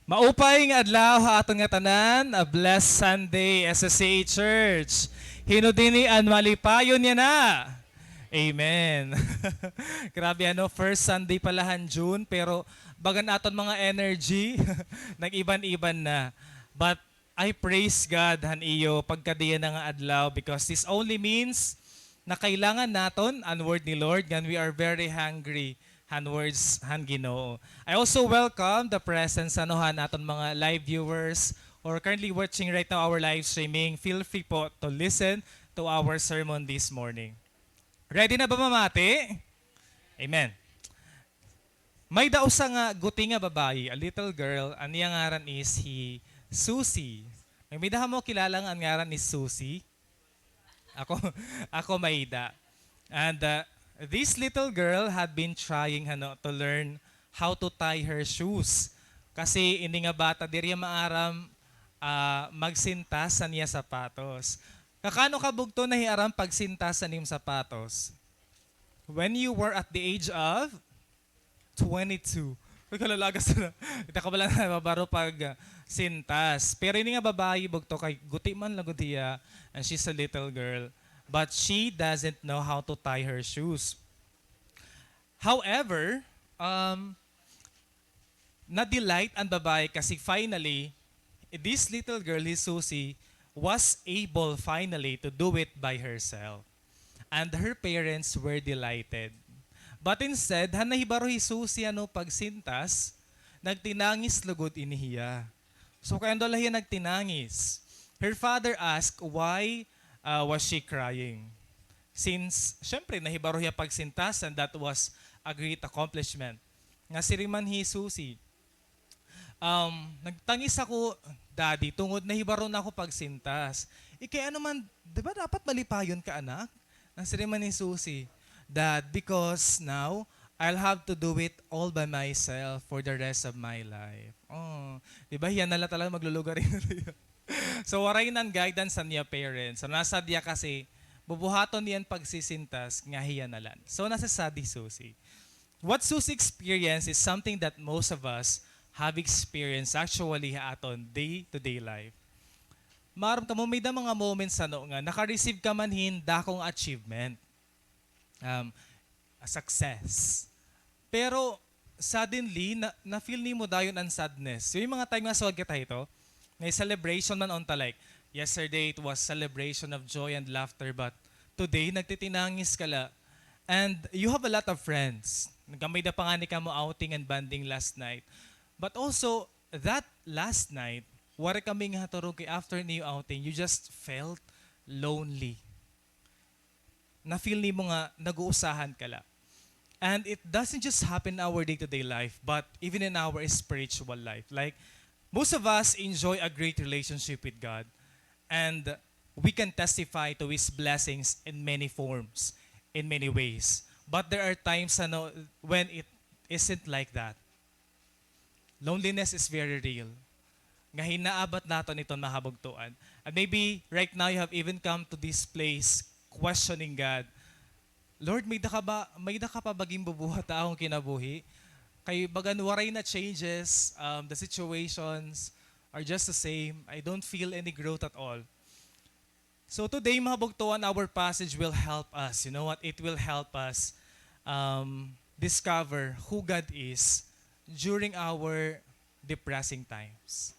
Maupay nga adlaw ha aton nga tanan, a blessed Sunday SSA Church. Hinudini an malipayon niya na. Amen. Grabe ano, first Sunday palahan June pero bagan aton mga energy nag-iban-iban na. But I praise God han iyo pagkadiyan na nga adlaw because this only means na kailangan naton ang word ni Lord and we are very hungry han words han Ginoo. I also welcome the presence ano han aton mga live viewers or currently watching right now our live streaming. Feel free po to listen to our sermon this morning. Ready na ba mamati? Amen. May dausa nga guti nga babae, a little girl, ang iyang ngaran is Susie. May daha mo kilala nga ang ngaran is Susie? Ako, ako Maida. And this little girl had been trying to learn how to tie her shoes. Kasi ini nga bata, diri maaram magsintas sa niya sapatos. Kakano ka bugto na hiaram pagsintas sa niyong sapatos? When you were at the age of 22. Pagkalalagas na. Ita ka pala na mabaro pag sintas. Pero ini nga babae bugto kay guti man lagod hiya and she's a little girl. But she doesn't know how to tie her shoes. However, na-delight ang babae kasi finally, this little girl, his Susie, was able finally to do it by herself. And her parents were delighted. But instead, hanahibaro hi Susie pagsintas, nagtinangis lugod inihiya. So kaya doon hiya nagtinangis. Her father asked why was she crying? Since, syempre, nahibaro hiya pagsintas and that was a great accomplishment. Nga siriman hi Susie. Nagtangis ako, Daddy, tungod nahibaro na ako pagsintas. Kaya ano man, di ba dapat malipayon ka anak? Nang siriman ni Susie, Dad, because now, I'll have to do it all by myself for the rest of my life. Oh, di ba? Yan nala talaga maglulugarin. So, warayin ang guidance sa niya parents. So, nasa diya kasi, bubuhaton niyan pagsisintas, nga hiya nalan. So, nasa sadi Susie. What Susie experienced is something that most of us have experienced actually aton day-to-day life. Maram ka mo, may da mga moments nga, naka-receive ka man dakong achievement. A success. Pero, suddenly, na-feel ni mo dayon ang sadness. So, yung mga time nga sawag kita ito, may celebration man on like, yesterday it was celebration of joy and laughter, but today, nagtitinangis ka la. And you have a lot of friends. Nagkamay da pa nga ni ka mo outing and banding last night. But also, that last night, wari kaming haturog kay after niyo outing, you just felt lonely. Na-feel ni mo nga, nag-uusahan ka la. And it doesn't just happen in our day-to-day life, but even in our spiritual life. Like, most of us enjoy a great relationship with God. And we can testify to His blessings in many forms, in many ways. But there are times when it isn't like that. Loneliness is very real. Nga hinaabat natin ito mahabagtuan. And maybe right now you have even come to this place questioning God. Lord, may da ka pa baging bubuhat akong kinabuhi? Kay bagan waray na changes, the situations are just the same. I don't feel any growth at all. So today, mahabagtuan, our passage will help us. You know what? It will help us discover who God is during our depressing times.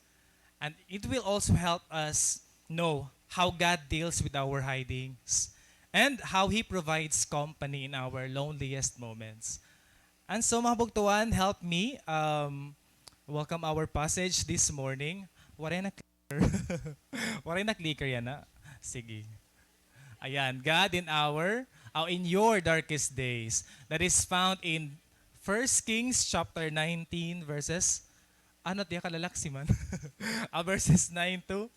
And it will also help us know how God deals with our hidings and how He provides company in our loneliest moments. And so, mga bugtuan, help me welcome our passage this morning. Waray na clicker. Waray na clicker yan na. Sige. Ayan, God in your darkest days. That is found in 1 Kings chapter 19 verses diya kalalak si man. Verses 9 to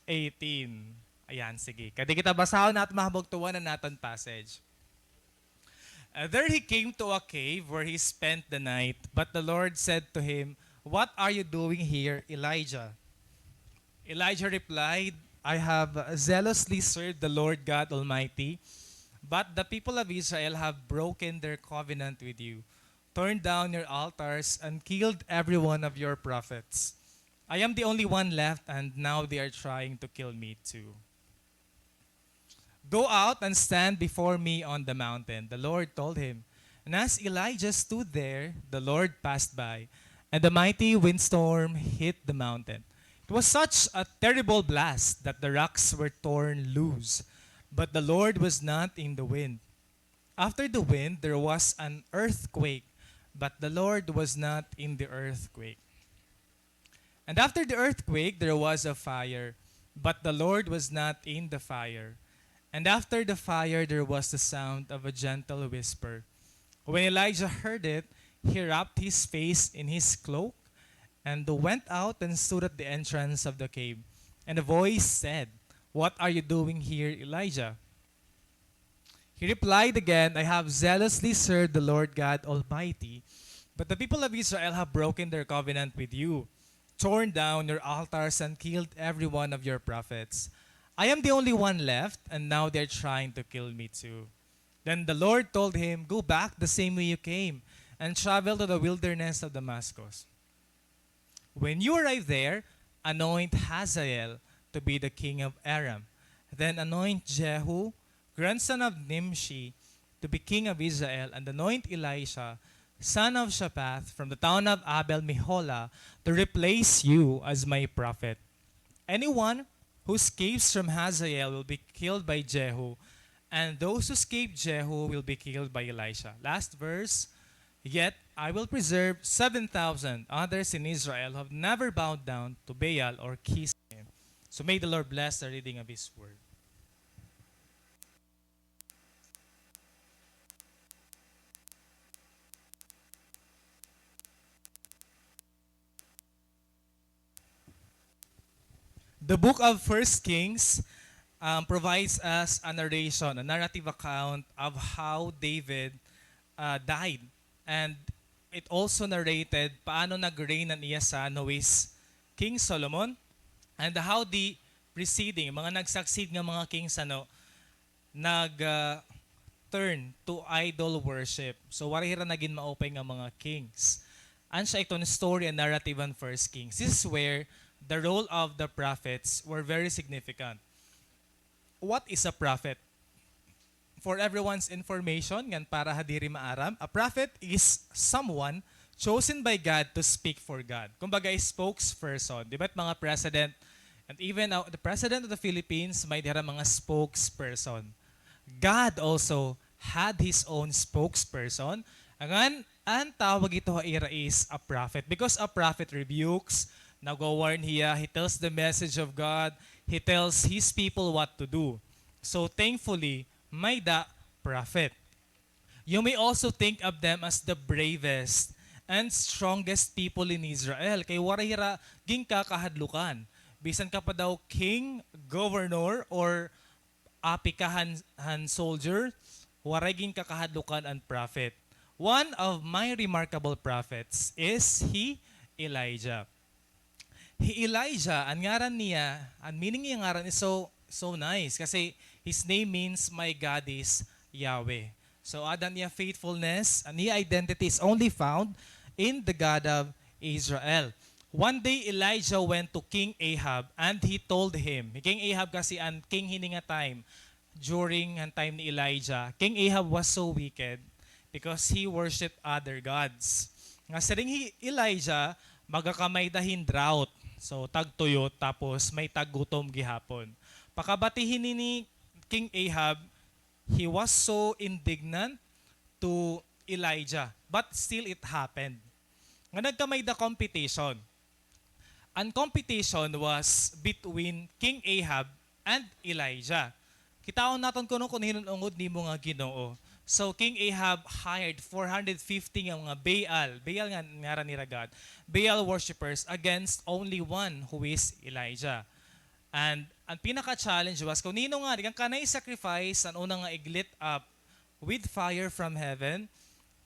18. Ayan, sige. Kadi kita basahon natin mahabagtuan na natin passage. There he came to a cave where he spent the night. But the Lord said to him, "What are you doing here, Elijah?" Elijah replied, "I have zealously served the Lord God Almighty, but the people of Israel have broken their covenant with you, torn down your altars, and killed every one of your prophets. I am the only one left, and now they are trying to kill me too. Go out and stand before me on the mountain, the Lord told him. And as Elijah stood there, the Lord passed by, and a mighty windstorm hit the mountain. It was such a terrible blast that the rocks were torn loose, but the Lord was not in the wind. After the wind, there was an earthquake, but the Lord was not in the earthquake. And after the earthquake, there was a fire, but the Lord was not in the fire. And after the fire, there was the sound of a gentle whisper. When Elijah heard it, he wrapped his face in his cloak and went out and stood at the entrance of the cave. And a voice said, "What are you doing here, Elijah?" He replied again, "I have zealously served the Lord God Almighty, but the people of Israel have broken their covenant with you, torn down your altars, and killed every one of your prophets. I am the only one left, and now they're trying to kill me too." Then the Lord told him, "Go back the same way you came, and travel to the wilderness of Damascus. When you arrive there, anoint Hazael to be the king of Aram. Then anoint Jehu, grandson of Nimshi, to be king of Israel, and anoint Elisha, son of Shaphat, from the town of Abel Meholah, to replace you as my prophet. Anyone who escapes from Hazael will be killed by Jehu, and those who escape Jehu will be killed by Elisha." Last verse. "Yet I will preserve 7,000 others in Israel who have never bowed down to Baal or kissed him." So may the Lord bless the reading of his word. The book of First Kings provides us a narration, a narrative account of how David died. And it also narrated paano nag-reign ang iya son who is King Solomon, and how the preceding, mga nag-succeed ng mga kings nag-turn to idol worship. So warihira naging maopay ng mga kings. Ansya ito na story and narrative on First Kings. This is where the role of the prophets were very significant. What is a prophet? For everyone's information, yan para hadiri maaram, a prophet is someone chosen by God to speak for God. Kumbaga, spokesperson. Di ba't mga president, and even the president of the Philippines, may dira mga spokesperson. God also had his own spokesperson. Ang tawag ito ira is a prophet. Because a prophet rebukes, nag-warn hiya, he tells the message of God, he tells his people what to do. So thankfully, may the prophet. You may also think of them as the bravest and strongest people in Israel. Kay warahira ging kakahadlukan. Bisan ka pa daw king, governor, or apikahan soldier, waray ging kakahadlukan ang prophet. One of my remarkable prophets is Elijah. Elijah, ang ngaran niya, ang meaning niya ngaran is so nice kasi his name means my God is Yahweh. So adan niya faithfulness and his identity is only found in the God of Israel. One day Elijah went to King Ahab and he told him, King Ahab kasi ang king hininga time during ang time ni Elijah. King Ahab was so wicked because he worshipped other gods. Nga sa ring Elijah, magakamay dahin drought. So tagtuyot tapos may taggutom gihapon. Pakabatihin ni King Ahab, he was so indignant to Elijah, but still it happened. Nga nagkamay da competition. Ang competition was between King Ahab and Elijah. Kitaon naton kuno kung hinunungod ni mo nga Ginoo. So King Ahab hired 450 nga mga Baal nga ngaran ni God, Baal worshippers against only one who is Elijah. And ang pinaka-challenge was kung nino nga kang kanay sacrifice ang unang nga iglit up with fire from heaven,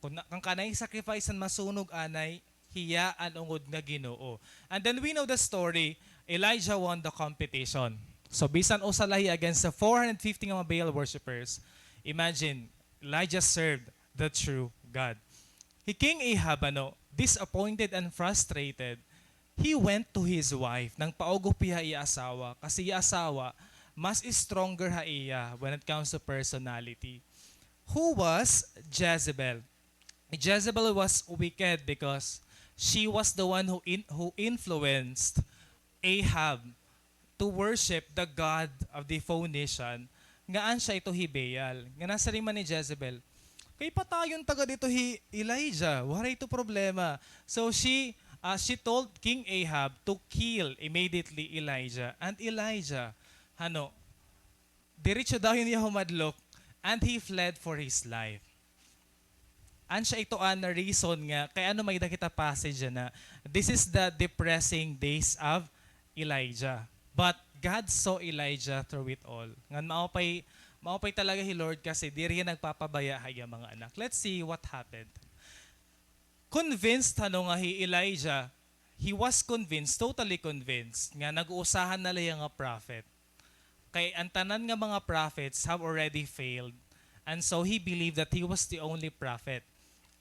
kung kanay sacrifice ang masunog anay hiya ang ungod nga Ginoo. And then we know the story, Elijah won the competition. So bisan usalahi against the 450 nga mga Baal worshippers, imagine Elijah served the true God. King Ahab, disappointed and frustrated, he went to his wife nang paugo piha iya asawa kasi iya asawa mas stronger ha iya when it comes to personality. Who was Jezebel? Jezebel was wicked because she was the one who influenced Ahab to worship the god of the Phoenician. Ngaan siya ito Hibeal. Nga nasa rin man ni Jezebel. Kay patayon taga dito Elijah. Wala ito problema. So she told King Ahab to kill immediately Elijah. And Elijah, diretso daw yun niya humadlok and he fled for his life. And siya ito na reason nga, kaya may nakita passage na, this is the depressing days of Elijah. But God saw Elijah through it all. Nga maupay talaga si Lord kasi di rin nagpapabaya ay mga anak. Let's see what happened. Convinced nga Elijah, he was convinced, totally convinced, nga nag-uusahan na lang nga prophet. Kay ang tanan nga mga prophets have already failed. And so he believed that he was the only prophet.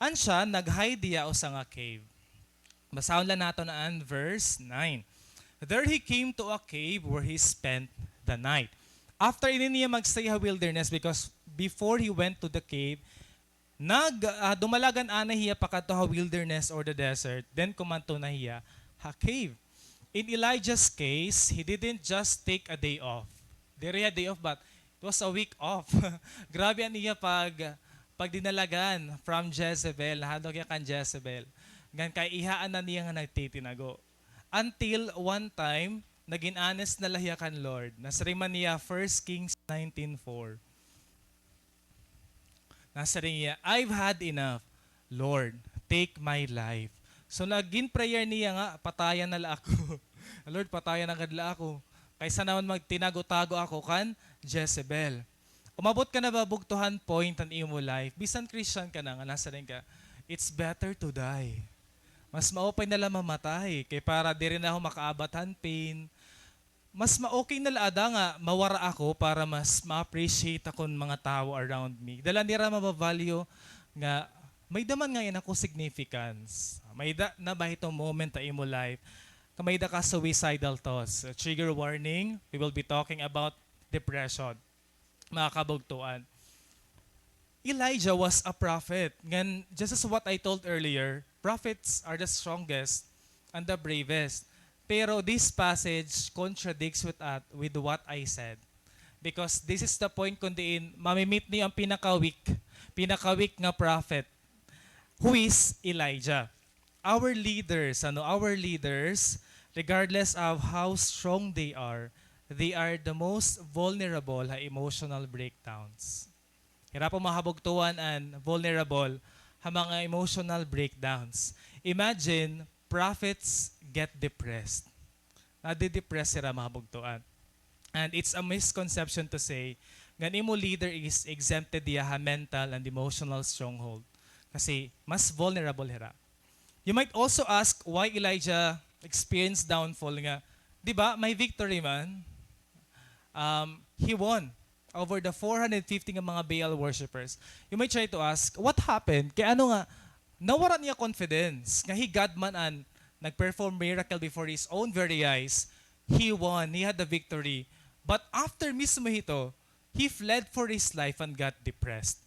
And siya, nag-hide diya o sa nga cave. Basahon lang nato na ang verse 9. There he came to a cave where he spent the night. After ini niya magstay sa wilderness because before he went to the cave, dumalagan ana hiya pakato ha wilderness or the desert, then kumanto na hiya ha cave. In Elijah's case, he didn't just take a day off. Diri a day off but it was a week off. Grabe niya pag dinalagan from Jezebel, hadog ya kan Jezebel. Gan kay ihaan na niya nga nagtitinago. Until one time, naging honest na lahiya kan Lord. Nasariman niya 1 Kings 19:4. Nasariman niya, I've had enough. Lord, take my life. So naging prayer niya nga, patayan na la ako. Lord, patayan na kadla ako. Kaysa naman magtinago-tago ako kan Jezebel. Umabot ka na ba bugtuhan point ang imo life? Bisan Christian ka na, nga nasa rin ka, it's better to die. Mas maupay na lang mamatay. Kaya para di rin ako makaabatan pain. Mas ma-okay na laada nga, mawara ako para mas ma-appreciate ako ng mga tao around me. Dala nira mabavalue nga, may daman nga yan ako significance. May da na ba itong moment na imo life? May da ka suicidal thoughts. Trigger warning, we will be talking about depression. Mga kabugtuan. Elijah was a prophet. Ngan, just as what I told earlier, prophets are the strongest and the bravest. Pero this passage contradicts with what I said. Because this is the point kung diin, mamimit niyo ang pinaka-weak nga prophet, who is Elijah. Our leaders, regardless of how strong they are the most vulnerable ha emotional breakdowns. Hirap po mahabugtuan and vulnerable ha mga emotional breakdowns. Imagine, prophets get depressed. Nade-depress sila mahabugtuan. And it's a misconception to say, nga imo leader is exempted diya ha mental and emotional stronghold. Kasi mas vulnerable hira. You might also ask why Elijah experienced downfall nga. Di ba, may victory man. He won over the 450 nga mga Baal worshippers. You might try to ask, what happened? Kaya nawara niya confidence. Nga he God man and nag-perform miracle before his own very eyes. He won. He had the victory. But after mismo ito, he fled for his life and got depressed.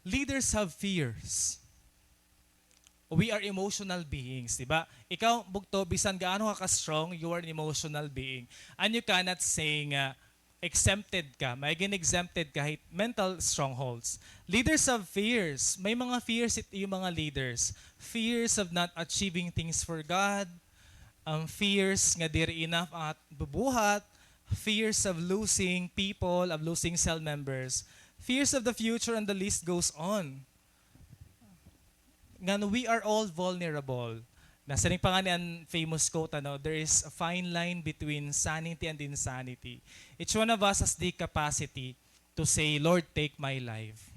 Leaders have fears. We are emotional beings, di ba? Ikaw, bugto, bisan gaano ka strong, you are an emotional being. And you cannot say nga, exempted ka, magiging exempted kahit mental strongholds. Leaders have fears. May mga fears yung mga leaders. Fears of not achieving things for God. Fears nga diri enough at bubuhat. Fears of losing people, of losing cell members. Fears of the future, and the list goes on. Nga we are all vulnerable. Nasa rin pa nga ang famous quote, there is a fine line between sanity and insanity. Each one of us has the capacity to say, Lord, take my life.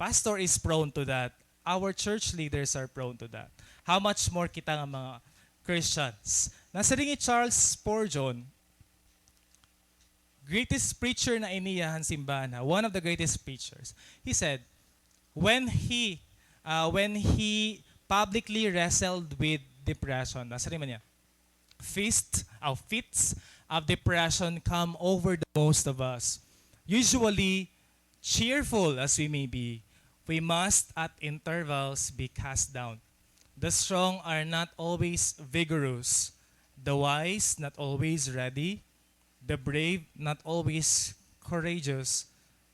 Pastor is prone to that. Our church leaders are prone to that. How much more kita nga mga Christians. Nasa rin Charles Spurgeon, greatest preacher na iniyahan simbahan, one of the greatest preachers. He said, when he publicly wrestled with depression. Nasari man niya. Fits of depression come over the most of us. Usually, cheerful as we may be, we must at intervals be cast down. The strong are not always vigorous, the wise not always ready, the brave not always courageous,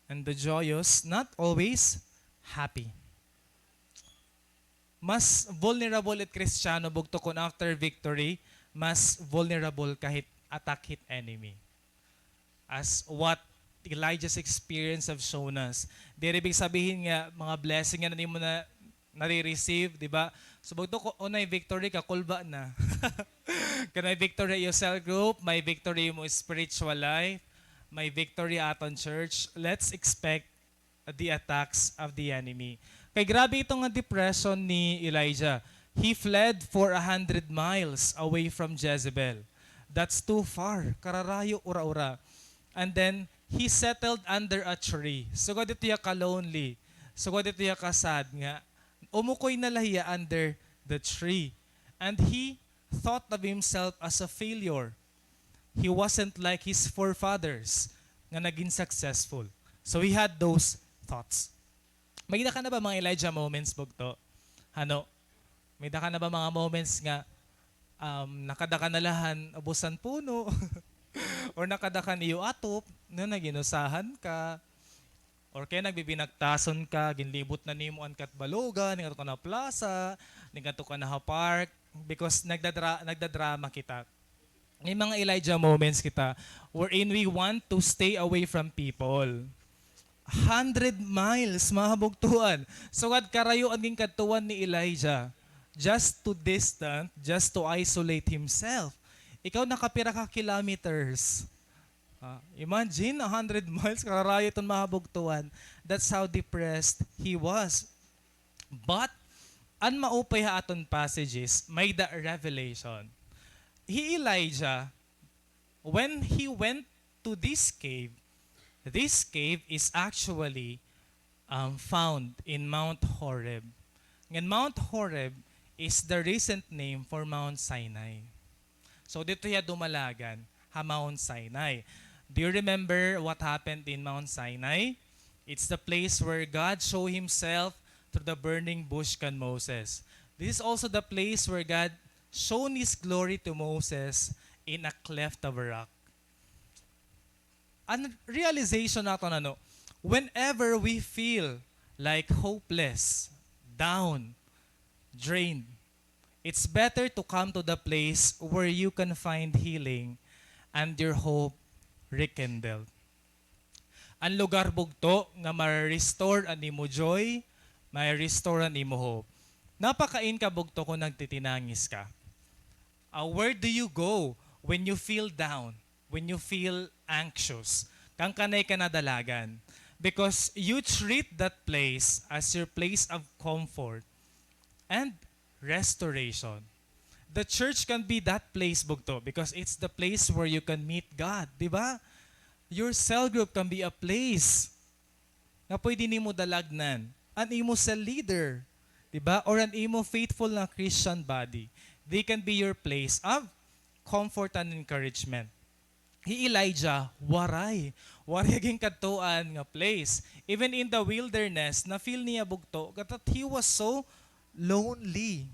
and the joyous not always happy. Mas vulnerable at Kristiyano bugto kun after victory, mas vulnerable kahit attack hit enemy. As what Elijah's experience have shown us. Di ibig sabihin nga mga blessing nga na mo na nare-receive, di ba? So bugto ko unay victory ka kulba na. Kanay victory yung cell group, may victory mo spiritual life, may victory aton church. Let's expect the attacks of the enemy. Kay grabe itong depression ni Elijah. He fled for 100 miles away from Jezebel. That's too far. Kararayo ura-ura. And then, he settled under a tree. Sugod ito ya ka-lonely. Sugod ito ya ka-sad nga. Umukoy na lahiya under the tree. And he thought of himself as a failure. He wasn't like his forefathers nga naging successful. So he had those thoughts. May ka na ba mga Elijah moments, Bugto? Ano? May ka na ba mga moments nga nakadaka na lahan abusan puno or nakadaka niyo atop na naginusahan ka or kaya nagbibinagtason ka, ginlibot na nimo ang katbaloga, ningato ka na plaza, ningato ka na park because nagdadrama kita. May mga Elijah moments kita wherein we want to stay away from people. 100 miles, mga bugtuan. So, karayo ang katuan ni Elijah just to isolate himself. Ikaw nakapira ka kilometers. Imagine, 100 miles, karayo itong mga bugtuan. That's how depressed he was. But, an maupay ha aton passages, may the revelation. Elijah, when he went to this cave is actually found in Mount Horeb. And Mount Horeb is the recent name for Mount Sinai. So dito ya dumalagan, Mount Sinai. Do you remember what happened in Mount Sinai? It's the place where God showed himself through the burning bush kan Moses. This is also the place where God showed his glory to Moses in a cleft of a rock. Ang realization natin whenever we feel like hopeless, down, drained, it's better to come to the place where you can find healing and your hope rekindled. Ang lugar bugto nga ma-restore ang imo joy, ma-restore ang imo hope. Napakain ka bugto kung nagtitinangis ka. Where do you go when you feel down? When you feel anxious, kang kanay ka na dalagan. Because you treat that place as your place of comfort and restoration. The church can be that place, Bugto, because it's the place where you can meet God. Diba? Your cell group can be a place na pwede nimo dalagnan. An imo cell leader, diba? Or an imo faithful na Christian body. They can be your place of comfort and encouragement. Elijah, waray aging katuan nga place. Even in the wilderness, na feel niya bugto, katat he was so lonely.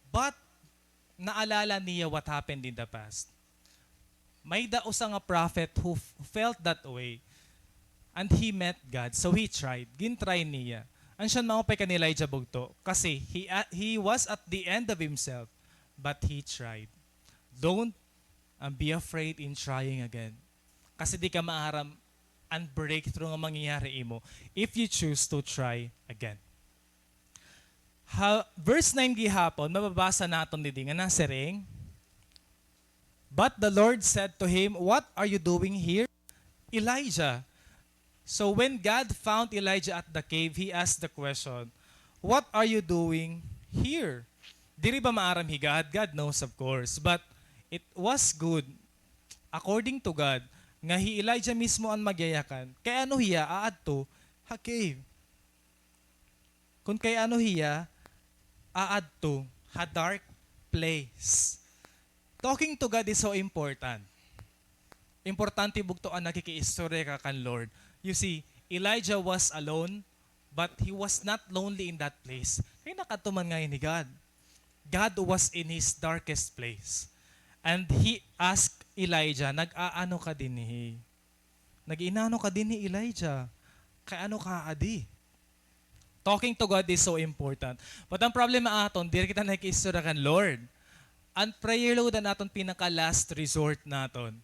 But, naalala niya what happened in the past. May dausa nga prophet who felt that way. And he met God. So he tried. Gintry niya. Ansyan maupay ka ni Elijah bugto. Kasi he was at the end of himself. But he tried. Don't be afraid in trying again. Kasi di ka maaram ang breakthrough nga mangyayari imo if you choose to try again. Verse 9 gihapon, mababasa naton didi nga nasiring. But the Lord said to him, "What are you doing here, Elijah?" So when God found Elijah at the cave, he asked the question, "What are you doing here?" Diri ba maaram hi God? God knows, of course. But it was good, according to God, nga Elijah mismo ang magyayakan. Kaya ano hiya, aadto, ha cave. Kung kaya ano hiya, aadto, ha dark place. Talking to God is so important. Importante bugto ang nakikiistorya ka kan Lord. You see, Elijah was alone, but he was not lonely in that place. Kaya nakatuman ngayon ni God. God was in his darkest place. And he asked Elijah, nag-aano ka din ni? Nag-inano ka din ni Elijah? Kaya ano ka adi? Talking to God is so important. But ang problema aton, di kita nakikiistorya kan Lord. Ang prayer load na naton pinaka-last resort naton.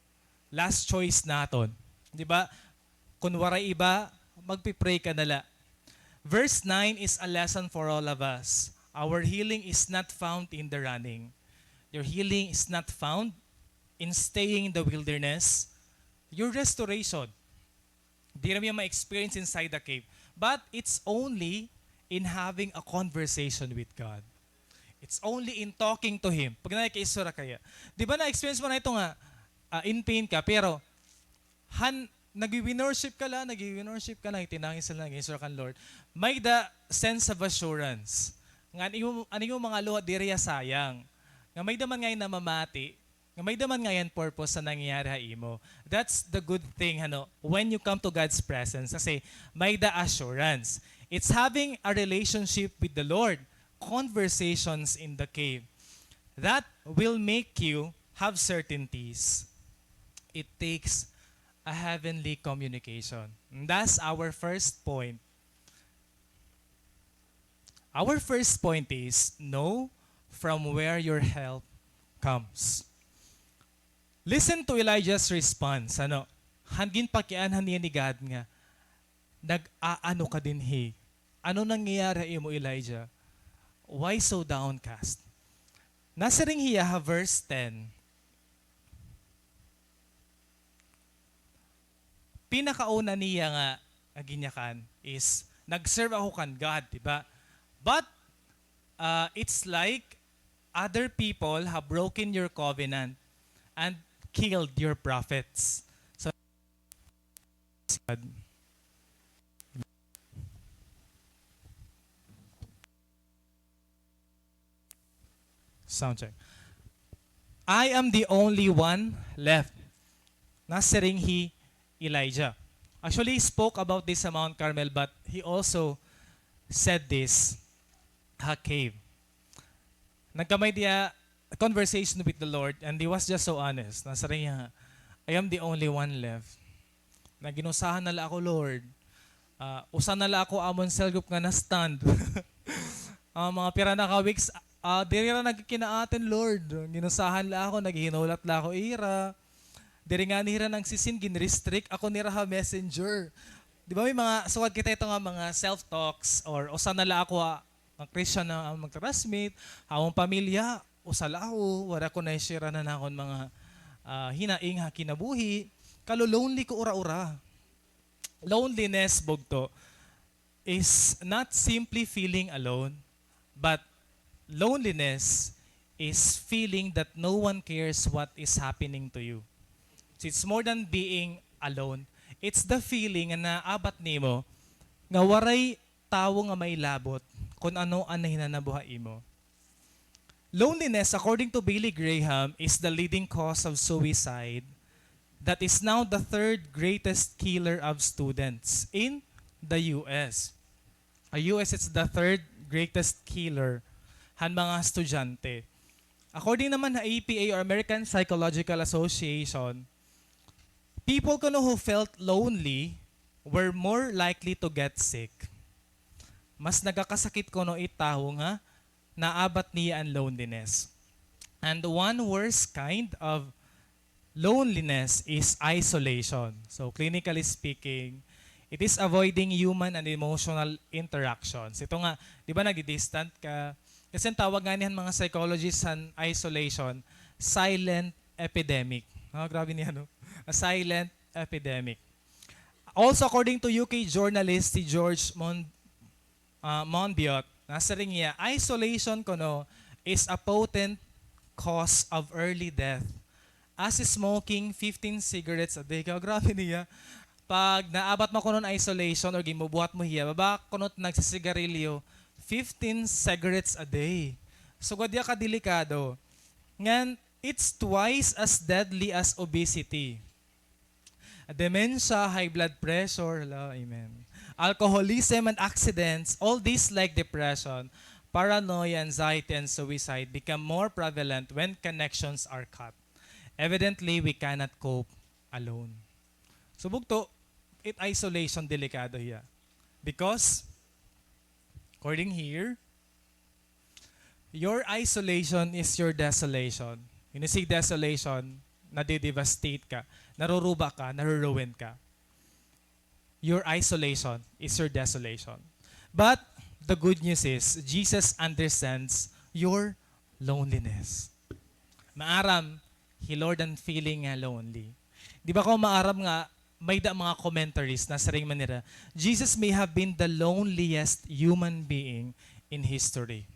Last choice naton. Di ba? Kung waray iba, magpipray ka nala. Verse 9 is a lesson for all of us. Our healing is not found in the running. Your healing is not found in staying in the wilderness. Your restoration, di naman ma-experience inside the cave. But it's only in having a conversation with God. It's only in talking to Him. Pag nakikiisura kaya. Di ba na-experience mo na ito nga, in pain ka, pero nag-worship ka lang, itinangin sila, nag-isura kan Lord. May the sense of assurance. Nga ano yung mga luha diriya sayang. Nga may daman ngayon na mamati, nga may daman ngayon purpose sa nangyayari ha imo. That's the good thing, when you come to God's presence. Kasi may the assurance. It's having a relationship with the Lord. Conversations in the cave. That will make you have certainties. It takes a heavenly communication. And that's our first point. Our first point is, know from where your help comes. Listen to Elijah's response. Hangin pakianhan niya ni God nga, nag-aano ka din he. Ano nangyayari mo, Elijah? Why so downcast? Nasa ring hiya, verse 10. Pinakauna niya nga, aginyakan, is, nag-serve ako kan God, diba? But, it's like, other people have broken your covenant and killed your prophets. So, sound check. I am the only one left. Nasa ring Elijah. Actually, he spoke about this sa Mount Carmel, but he also said this ha cave. Nagkamay diya a conversation with the Lord, and he was just so honest. Nasa rin niya, I am the only one left. Naginusahan nala ako, Lord. Usan nala ako amon cell group nga na stand. Mga pira na ka-weeks, diri na nagkinaatin, Lord. Ginusahan la ako, naghinulat la ako, ira. Diri nga nira nang sisin, ginrestrict ako nira ha messenger. Di ba may mga, suwad kita ito nga mga self-talks, or usan nala ako ang Christian na mag-transmit, among pamilya, usala ako, wala ko na ishira na nakon mga hinaing ha kinabuhi, kalo lonely ko ura-ura. Loneliness, bugto, is not simply feeling alone, but loneliness is feeling that no one cares what is happening to you. So it's more than being alone. It's the feeling na abat nimo nga waray tawo nga may labot kung ano ang hinanabuhay mo. Loneliness, according to Billy Graham, is the leading cause of suicide that is now the third greatest killer of students in the US. US is the third greatest killer han mga estudyante. According naman sa APA or American Psychological Association, people who felt lonely were more likely to get sick. Mas nagakasakit itaho nga naabat niya ang loneliness. And one worst kind of loneliness is isolation. So clinically speaking, it is avoiding human and emotional interactions. Ito nga, di ba nagdi-distant ka? Kasi ang tawag nga niyan mga psychologists sa isolation, silent epidemic. Grabe niya, no? A silent epidemic. Also, according to UK journalist si George Monbiot, nasa ring niya, isolation is a potent cause of early death. As smoking 15 cigarettes a day. Grabe niya. Pag naabat mo isolation or gimubuhat mo hiya, baba nagsigarilyo 15 cigarettes a day. Sugod ya ka delikado. Ngan, it's twice as deadly as obesity. Dementia, high blood pressure, amen. Alcoholism and accidents, all these like depression, paranoia, anxiety, and suicide become more prevalent when connections are cut. Evidently, we cannot cope alone. Subog to, it isolation delikado hiya. Because, according here, your isolation is your desolation. When you see desolation, nadidevastate ka, naruruba ka, naruruin ka. Your isolation is your desolation. But the good news is, Jesus understands your loneliness. Maaram, He Lord ang feeling nga lonely. Di ba kung maaram nga, may da mga commentaries na saring manira, Jesus may have been the loneliest human being in history.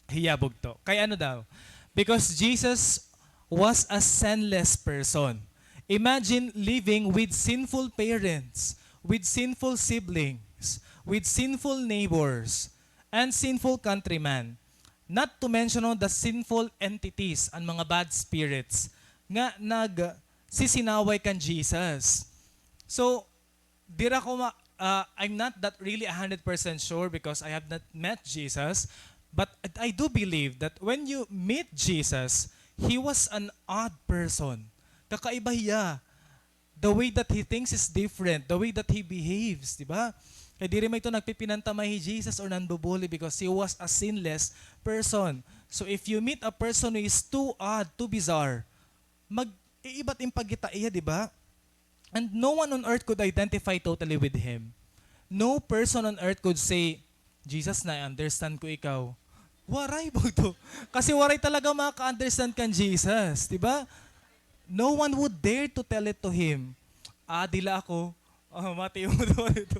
Hiyabog to. Kaya ano daw? Because Jesus was a sinless person. Imagine living with sinful parents, with sinful siblings, with sinful neighbors, and sinful countrymen. Not to mention the sinful entities and mga bad spirits nga sisinaway kan Jesus. So, I'm not that really 100% sure because I have not met Jesus, but I do believe that when you meet Jesus, He was an odd person. Kakaiba hiya. The way that He thinks is different. The way that He behaves, di ba? Kaya di rin may ito nagpipinantamay Jesus or nandubuli because He was a sinless person. So if you meet a person who is too odd, too bizarre, iibat yung pagkita iya, di ba? And no one on earth could identify totally with Him. No person on earth could say, Jesus, na-understand ko ikaw. Waray po to. Kasi waray talaga maka-understand kan Jesus, di ba? No one would dare to tell it to Him. Dila ako. Mati mo doon ito.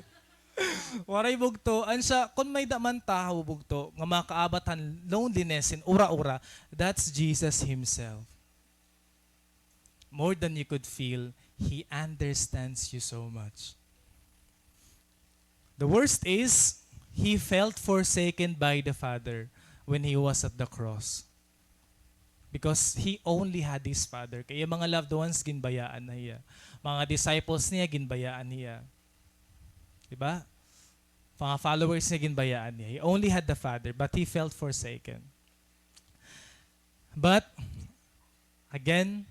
Waray bugto. Ansya, kung may daman tao bugto, nga makaabatan loneliness in ura-ura, that's Jesus Himself. More than you could feel, He understands you so much. The worst is, He felt forsaken by the Father when He was at the cross. Because He only had His Father. Kaya mga loved ones, ginbayaan na hiya. Mga disciples niya, ginbayaan niya. Diba? Mga followers niya, ginbayaan niya. He only had the Father, but He felt forsaken. But, again,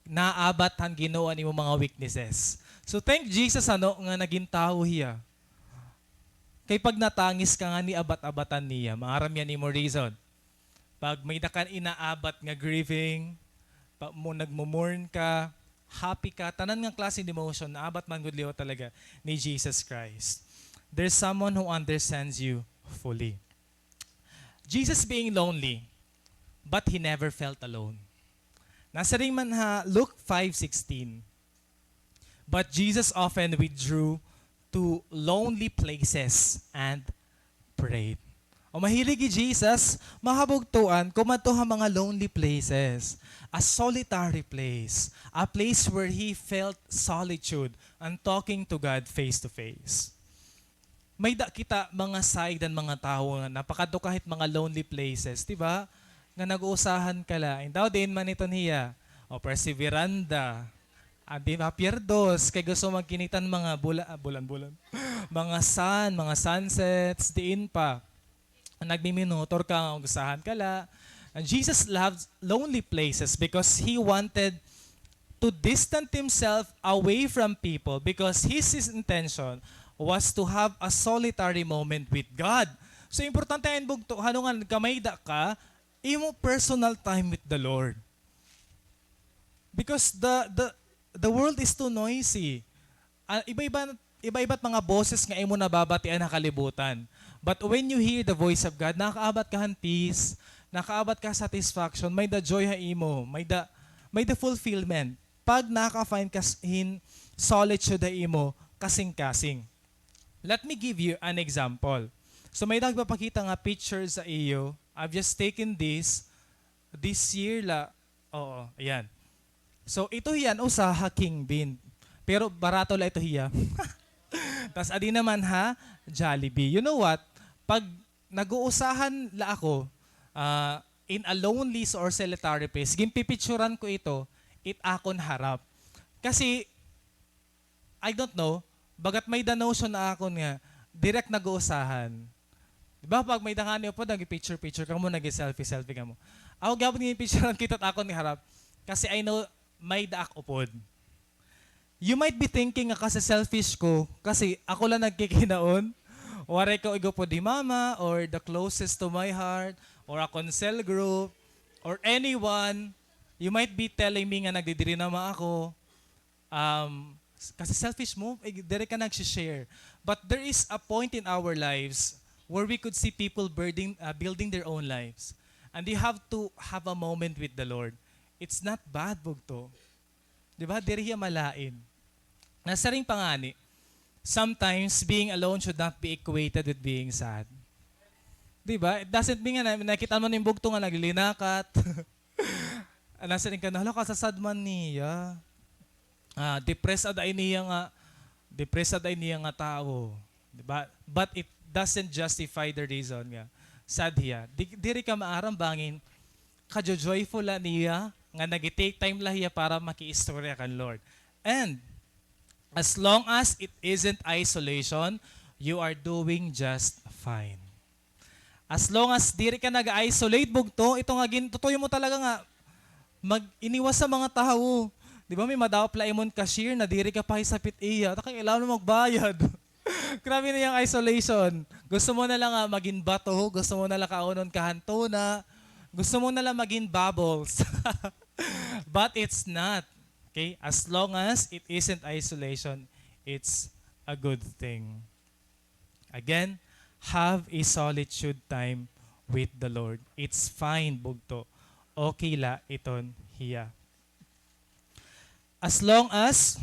naabat ang ginawa ni mo mga weaknesses. So thank Jesus nga naging tao hiya. Kay pag natangis ka nga ni abat-abatan niya, maaram yan ni mo reason. Pag may nakan inaabat nga grieving, pag mo nagmumurn ka, happy ka, tanan nga klase ng emotion, naabat man gudliw talaga ni Jesus Christ. There's someone who understands you fully. Jesus being lonely, but He never felt alone. Nasa ring man ha, Luke 5:16. But Jesus often withdrew to lonely places and prayed. O mahilig ni Jesus, mahabugtuan, kumadto ha mga lonely places. A solitary place. A place where He felt solitude and talking to God face to face. May kita mga side and mga tao nga napakadto kahit mga lonely places, di ba? Nga nag-uusahan ka lain. Daw din man ito niya. O perseveranda. Di ba? Pierdos. Kaya gusto magkinitan mga bulan-bulan. Mga sun, mga sunsets, diin pa. Nagmiminotor ka, usahan ka la. And Jesus loved lonely places because He wanted to distance Himself away from people because His intention was to have a solitary moment with God. So, importante yan, bugto, hanungan, kamayda ka, imo personal time with the Lord. Because the world is too noisy. Iba-iba't mga boses nga imo nababatian na kalibutan. But when you hear the voice of God, nakaabat ka han peace, nakaabat ka satisfaction, may the joy ha imo, may the fulfillment. Pag naka-find ka in solitude ha imo, kasing-kasing. Let me give you an example. So may nagpapakita nga picture sa iyo. I've just taken this year la. Oo, ayan. So ito yan usaha king bean. Pero barato la ito hiya. Tas adi naman ha, Jollibee. You know what? Pag nag-uusahan la ako, in a lonely or solitary place, gimpipicturan ko ito, it akon harap. Kasi, I don't know, bagat may the notion na akon nga, direct nag-uusahan. Diba pag may dangani po, nag-picture-picture ka mo, nag-selfie-selfie ka mo. Ako gabon yung picturean kita at akon ni harap. Kasi I know, may daak upod. You might be thinking nga kasi selfish ko, kasi ako lang nagkikinaon. Waray ko igo po di mama, or the closest to my heart, or a consel group, or anyone. You might be telling me nga nagdidiri naman ako. Kasi selfish mo, dire ka nag-share. But there is a point in our lives where we could see people building their own lives. And you have to have a moment with the Lord. It's not bad, bugto. Diba? Diri hiya malain. Nasa ring pangani, sometimes being alone should not be equated with being sad. Diba? It doesn't mean nga, nakita mo na yung bugto nga naglilinakat. Nasa ring ka na, hala ka sa sad man niya. Depressed ay niya nga tao. Diba? But it doesn't justify the reason nga. Sad hiya. Diri ka maaram bangin, kadyo-joyful niya, nga nag-take time lahiya para maki-istorya kan Lord. And, as long as it isn't isolation, you are doing just fine. As long as diri ka nag-isolate bugto, ito nga tutuyo mo talaga nga mag-iniwas sa mga tao. Di ba may madawap laimon cashier na diri ka pa sa pit-iya, taka kailangan mo magbayad. Grabe na yung isolation. Gusto mo na lang maging bato, gusto mo na lang kaunon kahanto na, gusto mo na lang maging bubbles. But it's not. Okay? As long as it isn't isolation, it's a good thing. Again, have a solitude time with the Lord. It's fine, bugto. Okay la iton hiya. As long as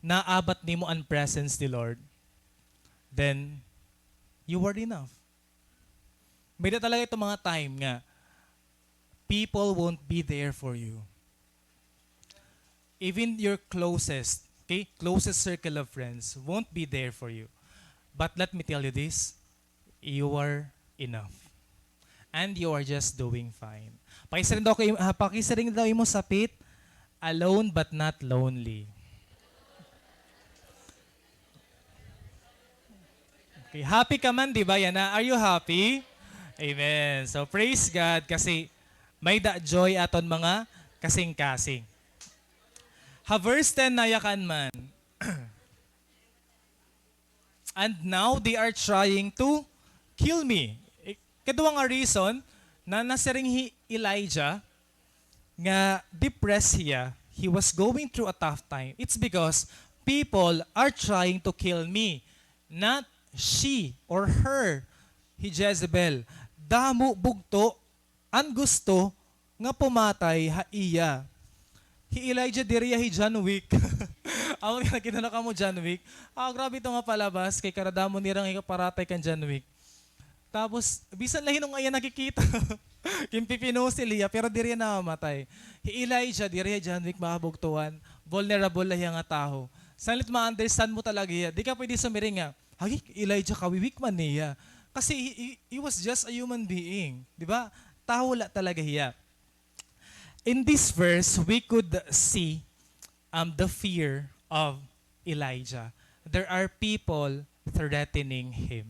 naabat nimo ang presence ni Lord, then you are enough. May na talaga itong mga time nga people won't be there for you. Even your closest circle of friends won't be there for you. But let me tell you this, you are enough. And you are just doing fine. Pakisaring daw mo sapit, alone but not lonely. Okay, happy ka man, di ba, Yana? Are you happy? Amen. So praise God kasi may joy aton mga kasing-kasing. Ha verse 10 nayakan man. And now they are trying to kill me. Kaduwa nga reason na nasaring Elijah nga depressed hiya. He was going through a tough time. It's because people are trying to kill me. Not she or her, Jezebel. Damo bugto ang gusto nga pumatay ha iya. Elijah diriya John Wick. Ako nakita na ka mo John Wick. Grabe ito nga palabas kay karadamo nirang ikaparatay kan John Wick. Tapos bisan lahi nung ayan nakikita. Kimpipino si Leah pero diriya na mamatay. Elijah diriya John Wick makabugtuan. Vulnerable lahi nga tao. Sanlit ma-understand mo talaga iya. Di ka pwede sumiring nga. Hagi Elijah kawiwik man niya. Kasi he was just a human being. Di ba? Tao la talaga hiya. In this verse, we could see the fear of Elijah. There are people threatening him.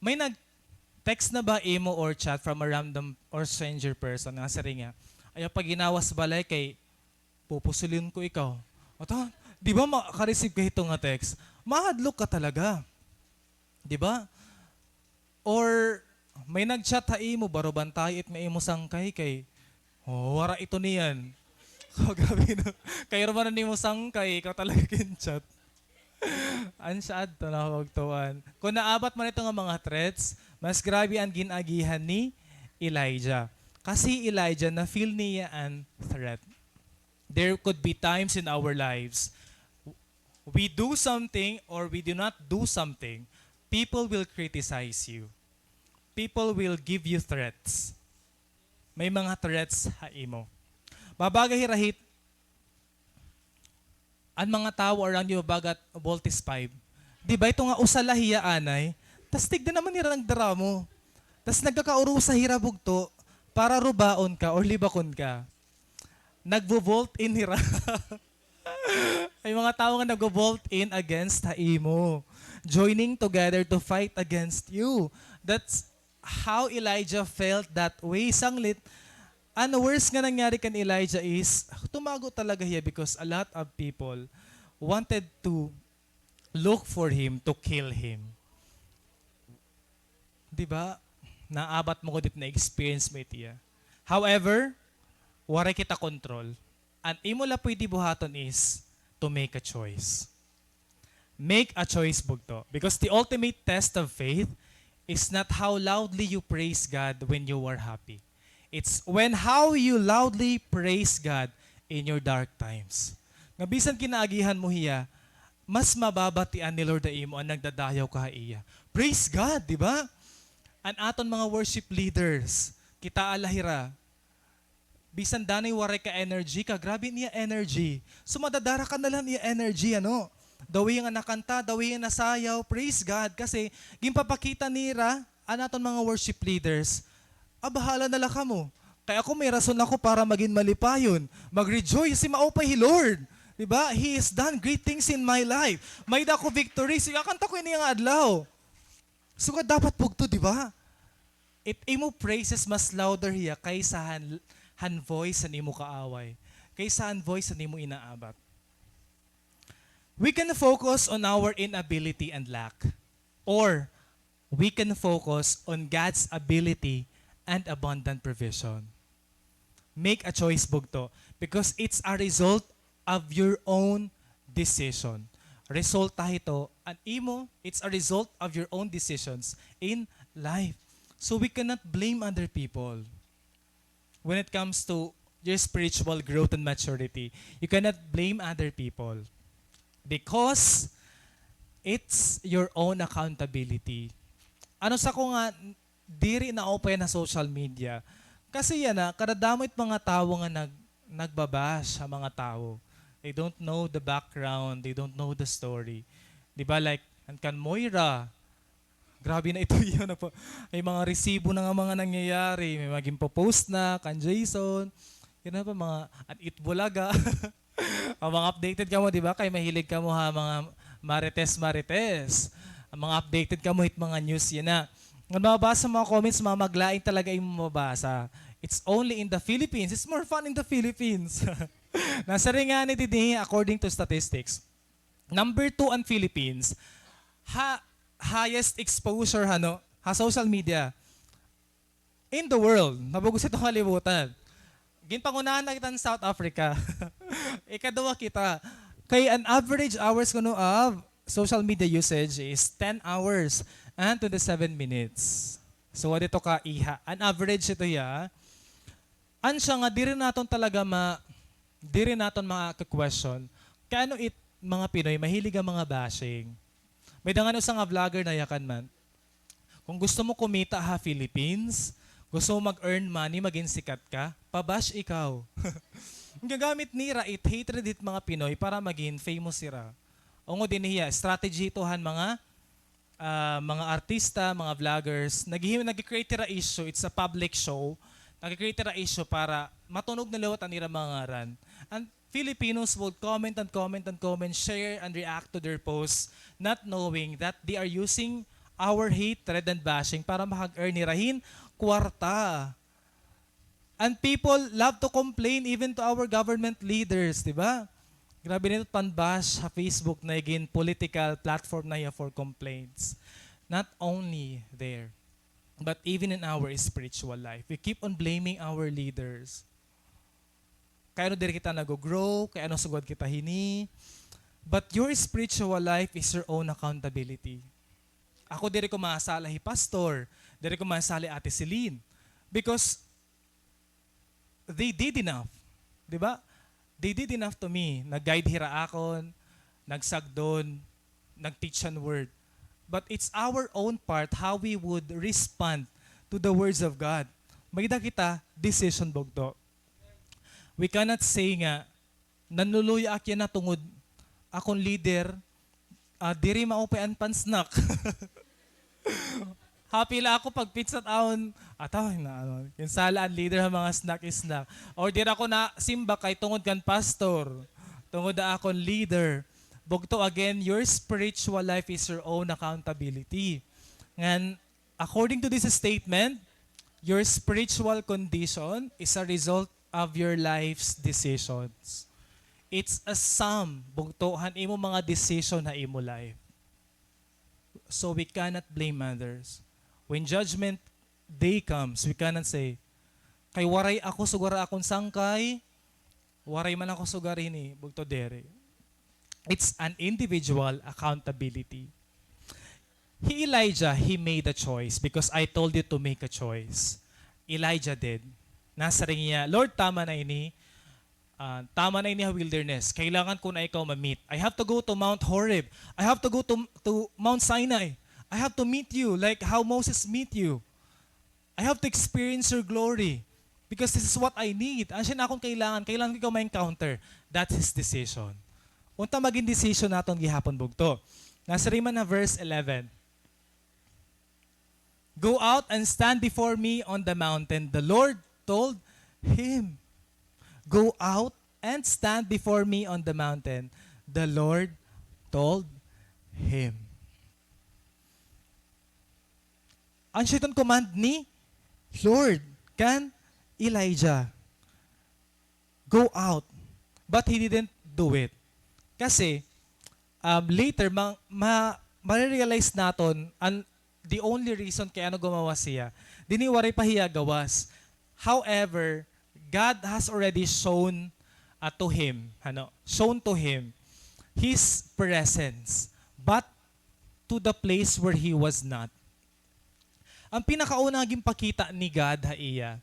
May nag-text na ba imo or chat from a random or stranger person nga sa ringa, ay pag ginawas balay kay pupusulin ko ikaw. Ata, di ba maka-receive ka ito nga text? Mahadlok ka talaga. Di ba? Or may nag-chat ha imo, baro bantay it may imo sangkay kay wara ito niyan. Grabe na. Kayo naman na mo sangkay, ikaw talaga kinchat. Ansyad to na huwagtuan. Kung naabat man ito nga mga threats, mas grabe ang ginagihan ni Elijah. Kasi Elijah na feel niya ang threat. There could be times in our lives, we do something or we do not do something, people will criticize you. People will give you threats. May mga threats ha imo. Babagay hirahit ang mga tao around you bagat voltage 5. Di ba ito nga usalahiya anay? Tas tigda naman nila ng dramo. Tas nagkakauro sa hirabugto para rubaon ka or libakon ka. Nagvo-volt in hira. Ay mga tao nga nag-volt in against haimo. Joining together to fight against you. That's how Elijah felt that way. Sanglit, ano worst nga nangyari kan Elijah is, tumago talaga siya because a lot of people wanted to look for him to kill him. Di ba? Naabat mo ko dito na experience mo itiya. However, wala kita control. Ang imo la pwede buhaton is to make a choice. Make a choice bugto. Because the ultimate test of faith is not how loudly you praise God when you are happy. It's when how you loudly praise God in your dark times. Nga bisan kinaagihan mo hiya, mas mababatian ni Lord imo ang nagdadayaw ka iya. Praise God, di ba? An aton mga worship leaders, kita alahira, bisan danay waray ka energy ka, grabe niya energy. So madadara ka na lang niya energy, ano? Dawi nga nakanta, dawi nga nasayaw, praise God. Kasi, gimpapakita nira, anaton mga worship leaders, bahala na lang ka mo. Kaya ako may rason ako para maging malipayon. Mag-rejoice si maupay Lord. Diba? He has done great things in my life. May dako victory. Sige, kanta ko ini nga adlaw. So, dapat pugto, diba? It imo praises mas louder hiya kaysa han voice sa nimo kaaway. Kaysa han voice sa nimo inaabat. We can focus on our inability and lack. Or, we can focus on God's ability and abundant provision. Make a choice, bugto, because it's a result of your own decision. Resulta ito, and imo, it's a result of your own decisions in life. So we cannot blame other people. When it comes to your spiritual growth and maturity, you cannot blame other people. Because it's your own accountability. Ano sa ko nga, diri na open na social media. Kasi yan na, kadadamit mga tao nga nagbabash sa mga tao. They don't know the background, they don't know the story. Di ba like, kan Moira, grabe na ito yun. May mga resibo na nga mga nangyayari. May maging post na, kan Jason. Yun na pa mga, at Itbulaga. Mga updated ka mo, di ba? Kaya mahilig ka mo ha, mga marites. Mga updated ka mo, hit mga news, yan na. Nung mababasa mga comments, mga maglaing talaga yung mababasa. It's only in the Philippines. It's more fun in the Philippines. Nasa rin nga ni Didi, according to statistics. Number 2 ang Philippines, highest exposure social media in the world. Nabugos itong kalibutan. Ginpangunahan na kita ng South Africa. Ikaduwa kita. Kaya an average hours kuno of social media usage is 10 hours and 27 minutes. So, dito ka iha. An average ito ya. An siya nga, di rin naton maka-question. Kaya ano mga Pinoy, mahilig ang mga bashing. May dangan sa nga vlogger na yakan man. Kung gusto mo kumita Philippines, gusto mo mag-earn money, maging sikat ka, pabash ikaw. Ang gagamit nira, hatred it mga Pinoy para maging famous sira. Ongo din niya, strategy itohan mga artista, mga vloggers, nag-create ra issue, it's a public show, nag-create ra issue para matunog na lawat ang nira mga ngaran. And Filipinos would comment, share and react to their posts, not knowing that they are using our hatred and bashing para makag-earn nirahin kwarta. And people love to complain even to our government leaders, di ba? Grabe nito panbash sa Facebook na again political platform na yan for complaints. Not only there, but even in our spiritual life. We keep on blaming our leaders. Kaya ano diri kita nag-grow, kaya ano sugod kita hini. But your spiritual life is your own accountability. Ako diri ko maasala pastor, diri ko maasali Ate Celine. Because they did enough. Di ba? They did enough to me. Nag-guide hira akon, nagsagdon, nag-teach an word. But it's our own part how we would respond to the words of God. May kita decision bogto. We cannot say nga, nanuluya akya na tungod akong leader, diri maupay an pansnak. Happy la ako pag pizza taon. Ataw na ano, yung salaan leader ang mga snack. Or di ra ako na simba kay tungod kan pastor. Tungod na akong leader. Bugto again, your spiritual life is your own accountability. And according to this statement, your spiritual condition is a result of your life's decisions. It's a sum, bugtohan imo mga decision na imo life. So we cannot blame others. When judgment day comes, we cannot say, kay waray ako sugara akong sangkay, waray man ako sugarin ni bugto dere. It's an individual accountability. Elijah, he made a choice because I told you to make a choice. Elijah did. Nasa ring niya, Lord, tama na ini. Tama na ini wilderness. Kailangan ko na ikaw ma-meet. I have to go to Mount Horeb. I have to go to Mount Sinai. I have to meet you like how Moses meet you. I have to experience your glory because this is what I need. Ang siya na akong kailangan. Kailangan ko ikaw ma-encounter. That's his decision. Unta maging decision naton gihapon bugto. Nasa rin man na verse 11. Go out and stand before me on the mountain. The Lord told him. Go out and stand before me on the mountain. The Lord told him. Ang siya command ni Lord kan Elijah. Go out. But he didn't do it. Kasi later, ma-realize naton the only reason kaya ano gumawa siya, diniwaray pa hiya gawas. However, God has already shown shown to him His presence, but to the place where he was not. Ang pinakaunang pakita ni God haiya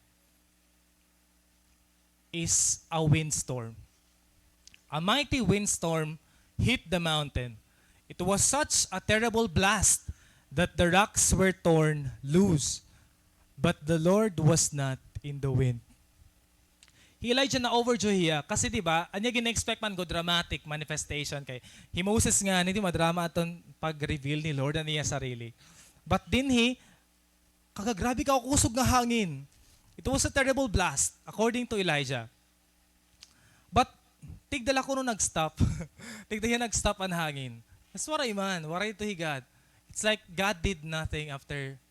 is a windstorm. A mighty windstorm hit the mountain. It was such a terrible blast that the rocks were torn loose, but the Lord was not in the wind. Elijah na overjoy hiya kasi di ba anya gina-expect man go dramatic manifestation kay Moses nga ni madrama aton pag-reveal ni Lord niya sarili. But din kagagrabe ka kusog nga hangin. It was a terrible blast according to Elijah. But tigdala ko nung nag-stop. Tigdala nag-stop ang hangin. That's waray man, waray to God. It's like God did nothing after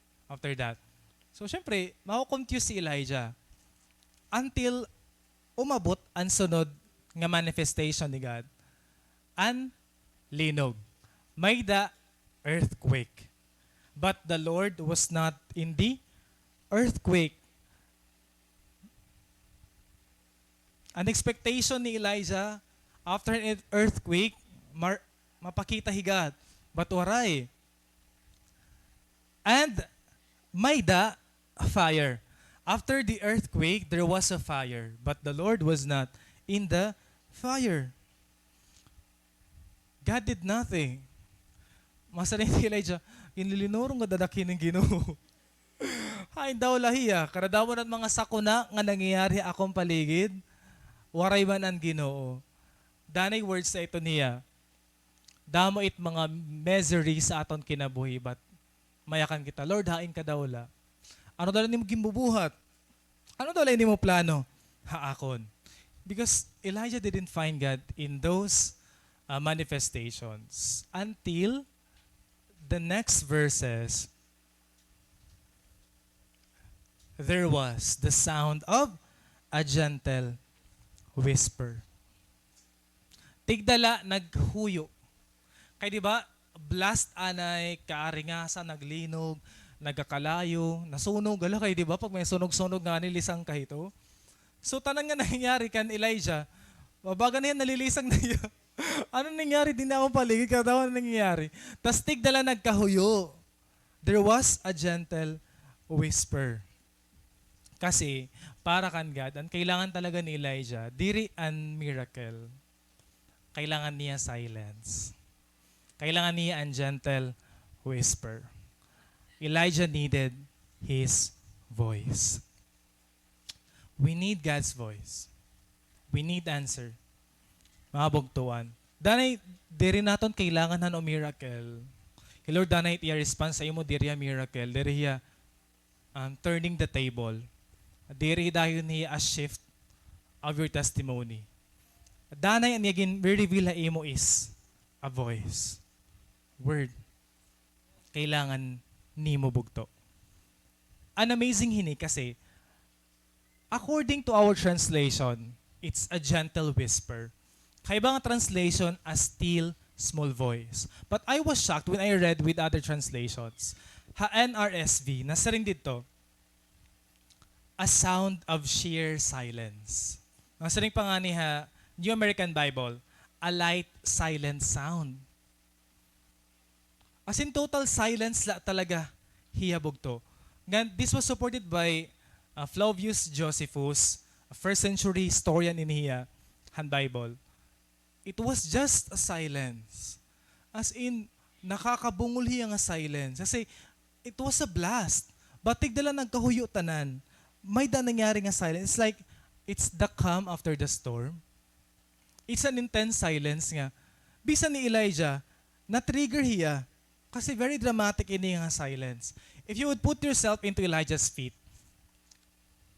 that. So syempre, mako-confuse si Elijah until umabot ang sunod nga manifestation ni God. Ang linog. May the earthquake. But the Lord was not in the earthquake. An expectation ni Elijah after an earthquake, mapakita hi God. But waray. And may the fire. After the earthquake, there was a fire, but the Lord was not in the fire. God did nothing. Masarin si Elijah, inilinorong nga dadakin ng Ginoo. Hain daw lahiya, karadaw at mga sakuna nga nangyayari akong paligid, waray man ang Ginoo. Danay words sa ito niya, damo it mga misery sa aton kinabuhi, but mayakan kita, Lord, hain ka daw la. Ano daw ni mo gimbubuhat? Ano daw ni mo plano? Haakon. Because Elijah didn't find God in those manifestations until the next verses. There was the sound of a gentle whisper. Tigdala naghuyo. Kay di ba blast anay kaaringasa naglinog, nagkakalayo, nasunog, gala kayo, di ba? Pag may sunog-sunog nga nilisang ka ito. So, tanang nga nangyari kan Elijah, mabaga na yan, nalilisang na yan. Ano nangyari? Di na akong paligid, kada ano nangyari? Tas tigdala nagkahuyo. There was a gentle whisper. Kasi, para kan God, ang kailangan talaga ni Elijah, diri an miracle. Kailangan niya silence. Kailangan niya an gentle whisper. Elijah needed his voice. We need God's voice. We need answer. Mga bugtuan. Danay, diri naton kailangan ng miracle. Lord, danay iya response sa imo diriya miracle, diriya turning the table. Diri dayon niya a shift of your testimony. Danay ang niyagin reveal imo is a voice. Word. Kailangan nimo bugto. An amazing hini kasi according to our translation, it's a gentle whisper. Kaibang translation, a still small voice. But I was shocked when I read with other translations. Ha NRSV, nasa rin dito, a sound of sheer silence. Nasa rin pa nga ni ha, New American Bible, a light silent sound. As in total silence la talaga hiyabog to. This was supported by Flavius Josephus, a first century historian in Hiya, Han Bible. It was just a silence. As in, nakakabungol hiya nga silence. Kasi it was a blast. Batig dala nagkahuyo tanan. May da nangyari nga silence. It's like, it's the calm after the storm. It's an intense silence nga. Bisa ni Elijah, na-trigger hiya. Kasi very dramatic ini nga silence. If you would put yourself into Elijah's feet,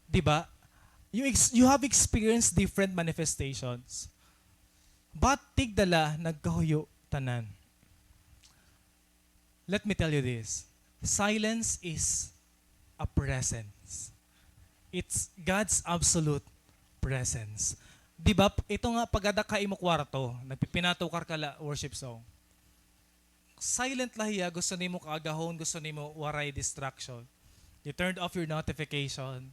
di ba? You have experienced different manifestations. But tigdala nagkahuyo tanan. Let me tell you this. Silence is a presence. It's God's absolute presence. Di ba? Ito nga pagada ka imo kwarto, nagpipinatukar ka la worship song. Silent lahiya, gusto nimo kaagahon, gusto nimo waray distraction. You turned off your notification,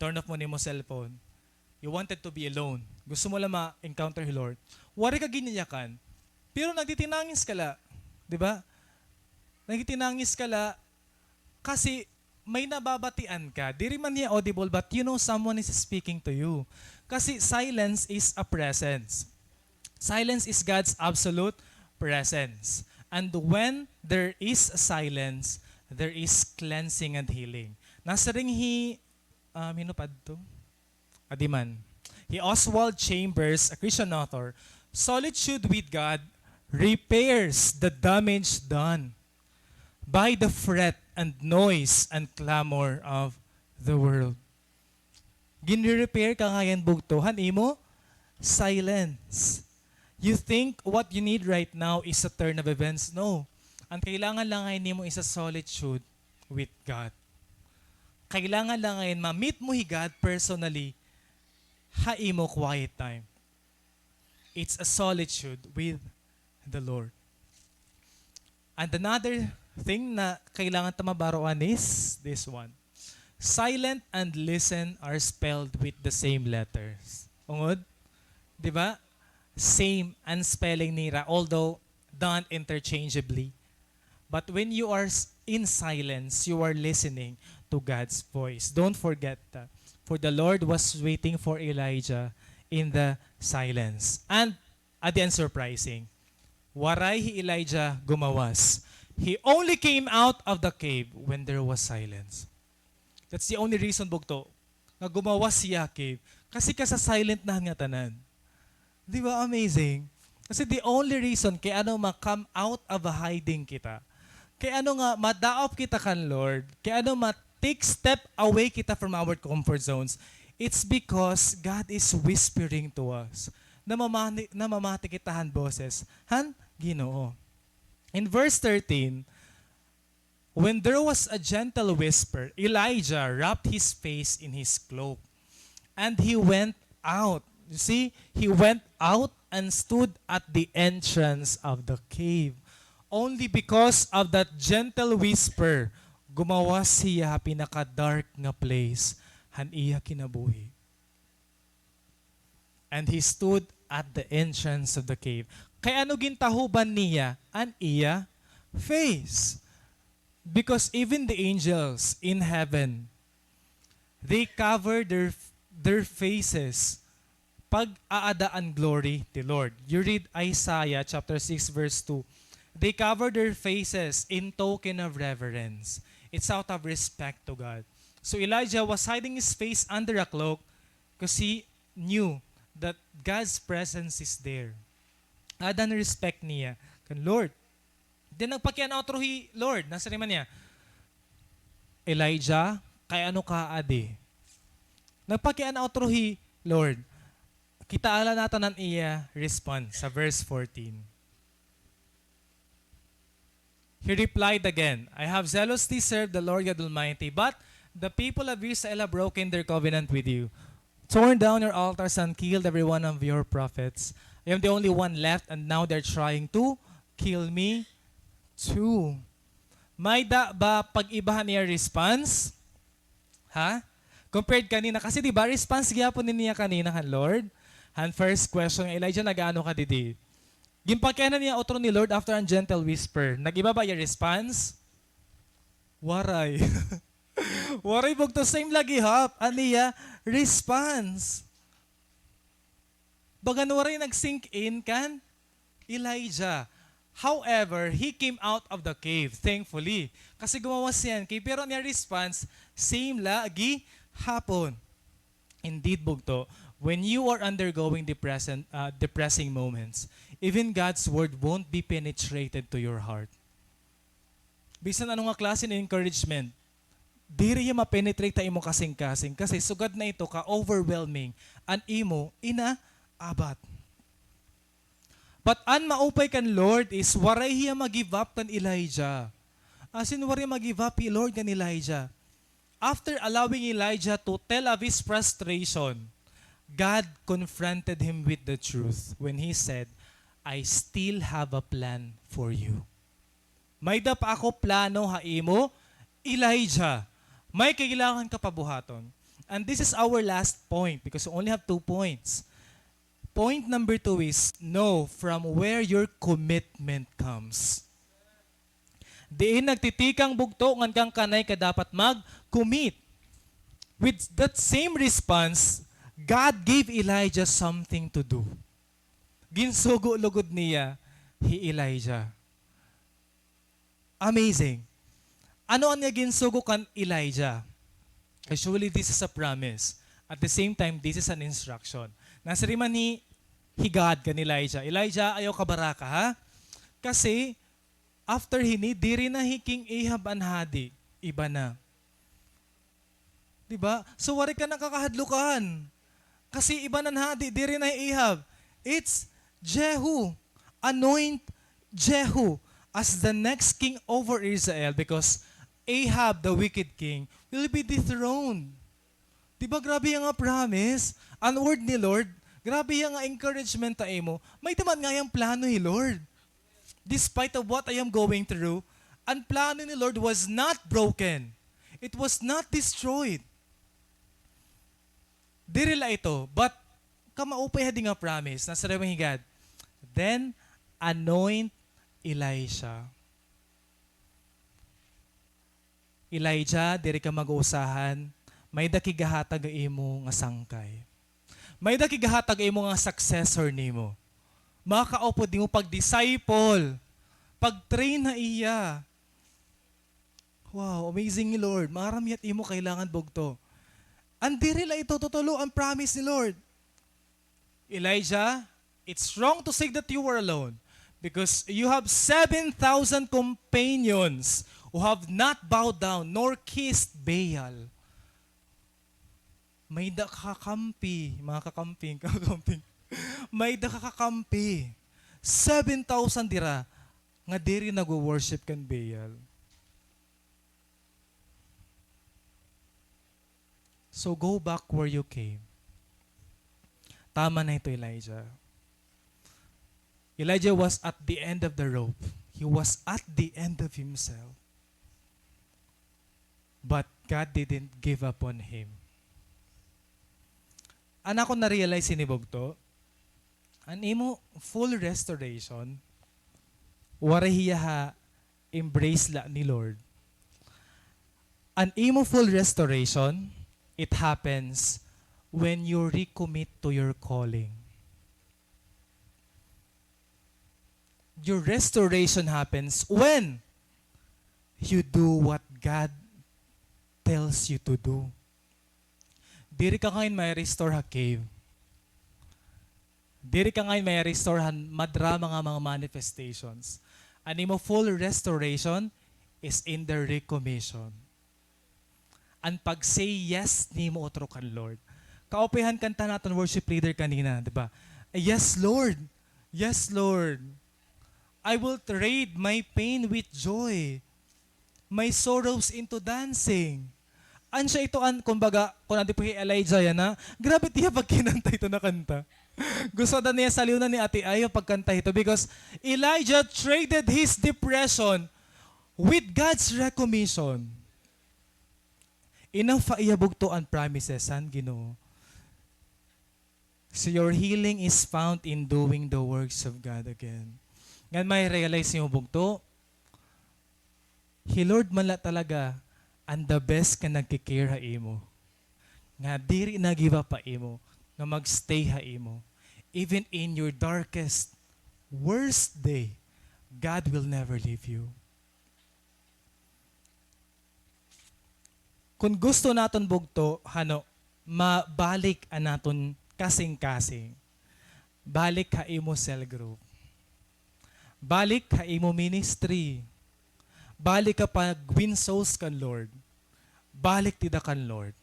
turn off mo nimo cellphone. You wanted to be alone. Gusto mo lang ma-encounter yung Lord. Wari ka ginyayakan, pero nagtitinangis ka la. Di ba? Nagtitinangis ka la kasi may nababatian ka. Di rin man niya audible, but you know someone is speaking to you. Kasi silence is a presence. Silence is God's absolute presence. And when there is silence, there is cleansing and healing. Nasa ring minupad to? Adiman. Oswald Chambers, a Christian author, solitude with God repairs the damage done by the fret and noise and clamor of the world. Gin-repair ka ngayon bugtuhan, imo? Silence. You think what you need right now is a turn of events? No. Ang kailangan lang ngayon mo is a solitude with God. Kailangan lang ngayon ma-meet mo God personally, haimo quiet time. It's a solitude with the Lord. And another thing na kailangan tamabaroan is this one. Silent and listen are spelled with the same letters. Ungod? Di ba? Same ang spelling nira, although done interchangeably. But when you are in silence, you are listening to God's voice. Don't forget that. For the Lord was waiting for Elijah in the silence. And at the end, surprising, waray hi Elijah gumawas. He only came out of the cave when there was silence. That's the only reason, bugto, na gumawas siya cave. Kasi ka sa silent na nga tanan. Di ba amazing? Kasi the only reason kaya ano ma-come out of a hiding kita, kaya ano nga madaop kita kan Lord, kaya ano ma-take step away kita from our comfort zones, it's because God is whispering to us. Namamati kitahan boses. Han? Ginoo. In verse 13, when there was a gentle whisper, Elijah wrapped his face in his cloak, and he went out. You see, he went out and stood at the entrance of the cave. Only because of that gentle whisper, gumawa siya pinaka-dark nga place, han iya kinabuhi. And he stood at the entrance of the cave. Kaya ano gintahuban niya? An iya face. Because even the angels in heaven, they cover their faces pag aadaan glory to Lord. You read Isaiah chapter 6 verse 2. They cover their faces in token of reverence. It's out of respect to God. So Elijah was hiding his face under a cloak because he knew that God's presence is there. Adan respect niya kan Lord. Then nagpakian outro hi Lord, nasa man niya, Elijah, kay ano ka adi? Nagpakian outro hi Lord. Kita ala natin ang iya response sa verse 14. He replied again, I have zealously served the Lord God Almighty, but the people of Israel have broken their covenant with you, torn down your altars and killed every one of your prophets. I am the only one left and now they're trying to kill me too. May da ba pag-ibahan niya response? Ha? Compared kanina, kasi di ba response gyapon niya kanina kan Lord? Han first question, Elijah, nagaano ka didi? Gimpakyanan niya otro ni Lord after ang gentle whisper. Nag-iba ba yung response? Waray. Waray bugto same lagi hap. Aniya, response. Bagan waray nag-sink in kan? Elijah. However, he came out of the cave, thankfully. Kasi gumawa siyan. Pero niya response, same lagi hapon. Indeed, bugto, when you are undergoing depressing moments, even God's word won't be penetrated to your heart. Bisan ano nga klase ng encouragement, di rin ma-penetrate ta imo kasing-kasing kasi sugad na ito ka-overwhelming an imo ina-abat. But an maupay kan Lord is waray hiya mag-give up kan Elijah. As in waray mag-give up hi Lord kan Elijah. After allowing Elijah to tell of his frustration, God confronted him with the truth when he said, I still have a plan for you. May da pa ako plano ha imo, Elijah. May kailangan ka pabuhaton. And this is our last point because we only have 2 points. Point number 2 is know from where your commitment comes. Diin nagtitikang bugto ngan kang kanay ka dapat mag-commit. With that same response, God gave Elijah something to do. Ginsugo-lugod niya, Elijah. Amazing. Ano ang niya ginsugo kan Elijah? Actually, this is a promise. At the same time, this is an instruction. Nasa riman ni God kan Elijah. Elijah, ayaw ka baraka ha? Kasi, after hini, diri na hiking Ahab an hadi. Iba na. Diba? So, wari ka nakakahadlukan. Kasi iba na hadi, diri na Ahab. It's Jehu. Anoint Jehu as the next king over Israel because Ahab, the wicked king, will be dethroned. Diba grabe yung nga promise? Ang word ni Lord, grabe yung nga encouragement ta mo. May taman nga yung plano ni Lord. Despite of what I am going through, ang plano ni Lord was not broken. It was not destroyed. Dirila ito, but kamaupay hadi nga promise. Nasa rin higad. Then, anoint Elisha. Elijah, diri ka mag-uusahan, may dakigahatag imo nga sangkay. May dakigahatag imo nga successor nimo. Makakaupod mo pag-disciple, pag-train na iya. Wow, amazing ni Lord. Marami at imo kailangan bugto. Andiri la ito tutulo ang promise ni Lord. Elijah, it's wrong to say that you were alone because you have 7,000 companions who have not bowed down nor kissed Baal. May da kakampi, mga kakamping. May da kakampi. 7,000 dira nga diri nag-worship kan Baal. So go back where you came. Tama na ito, Elijah. Elijah was at the end of the rope. He was at the end of himself. But God didn't give up on him. Anak ko na-realize sinibog to, an imo full restoration, warahiya ha, embrace la ni Lord. An imo full restoration, it happens when you recommit to your calling. Your restoration happens when you do what God tells you to do. Diri ka ngayon may restore ha cave. Diri ka ngayon may restore han madra mga manifestations. Ani mo full restoration is in the recommission. Ang pag-say yes ni mo otro kan Lord. Kaopehan kanta natin worship leader kanina, di ba? Yes, Lord. Yes, Lord. I will trade my pain with joy. My sorrows into dancing. Ansya ito kumbaga, kung natin po Elijah yan ha, grabe tiya pag kinanta ito na kanta. Gusto na niya saliw na ni Ate Ayo pagkanta ito because Elijah traded his depression with God's recommission. Inang faiyabog to ang promises, san Ginoo. So your healing is found in doing the works of God again. Ngayon may realize niyo bugto, Lord mala talaga ang the best ka nagkikare ha imo. Nga diri na give up pa imo, nga magstay ha imo. Even in your darkest, worst day, God will never leave you. Kung gusto naton bugto, mabalik ang naton kasing-kasing. Balik ha imo cell group. Balik ha imo ministry. Balik ka pag win souls kan Lord. Balik tida kan Lord.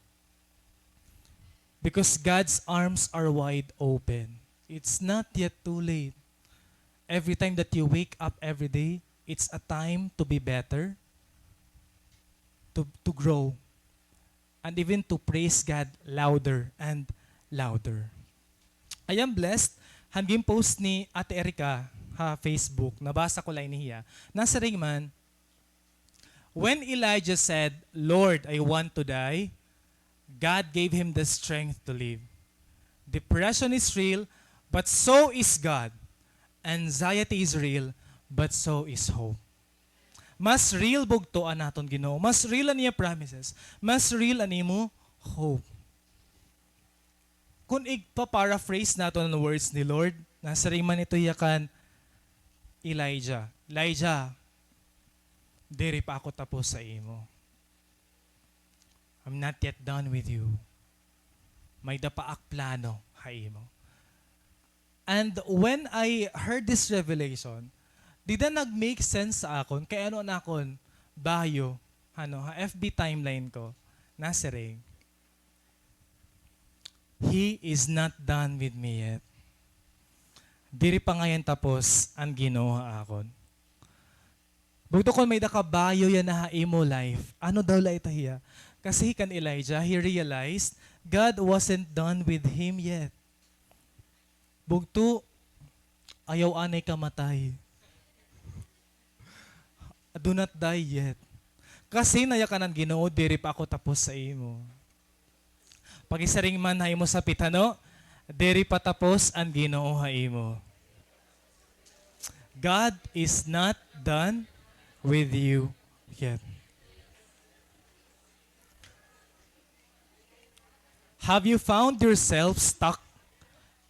Because God's arms are wide open. It's not yet too late. Every time that you wake up every day, it's a time to be better, to grow, and even to praise God louder and louder. I am blessed. Hanggang post ni Ate Erika ha Facebook, nabasa ko lang niya. Nasa ring man, when Elijah said, Lord, I want to die, God gave him the strength to live. Depression is real, but so is God. Anxiety is real, but so is hope. Mas real bugtoan naton Ginoo. Mas real niya promises. Mas real animo hope. Kung igpa-paraphrase naton ang words ni Lord, nasa ring man ito yakan Elijah, diri pa ako tapos sa imo. I'm not yet done with you. May dapaak plano ha imo. And when I heard this revelation, di na nag-make sense sa akon, kaya ano na akon, bayo, FB timeline ko, nasa ring. He is not done with me yet. Diri pa ngayon tapos ang Ginoo akon. Bugto kon may dakabayo yan na imo life. Ano daw la itahiya? Kasi kan Elijah, he realized God wasn't done with him yet. Bugto, ayaw anay kamatay. Do not die yet. Kasi nayakanan Ginoo, diri pa ako tapos sa imo. Pag isaring man ha imo sa pitano, diri pa tapos ang Ginoo ha imo. God is not done with you yet. Have you found yourself stuck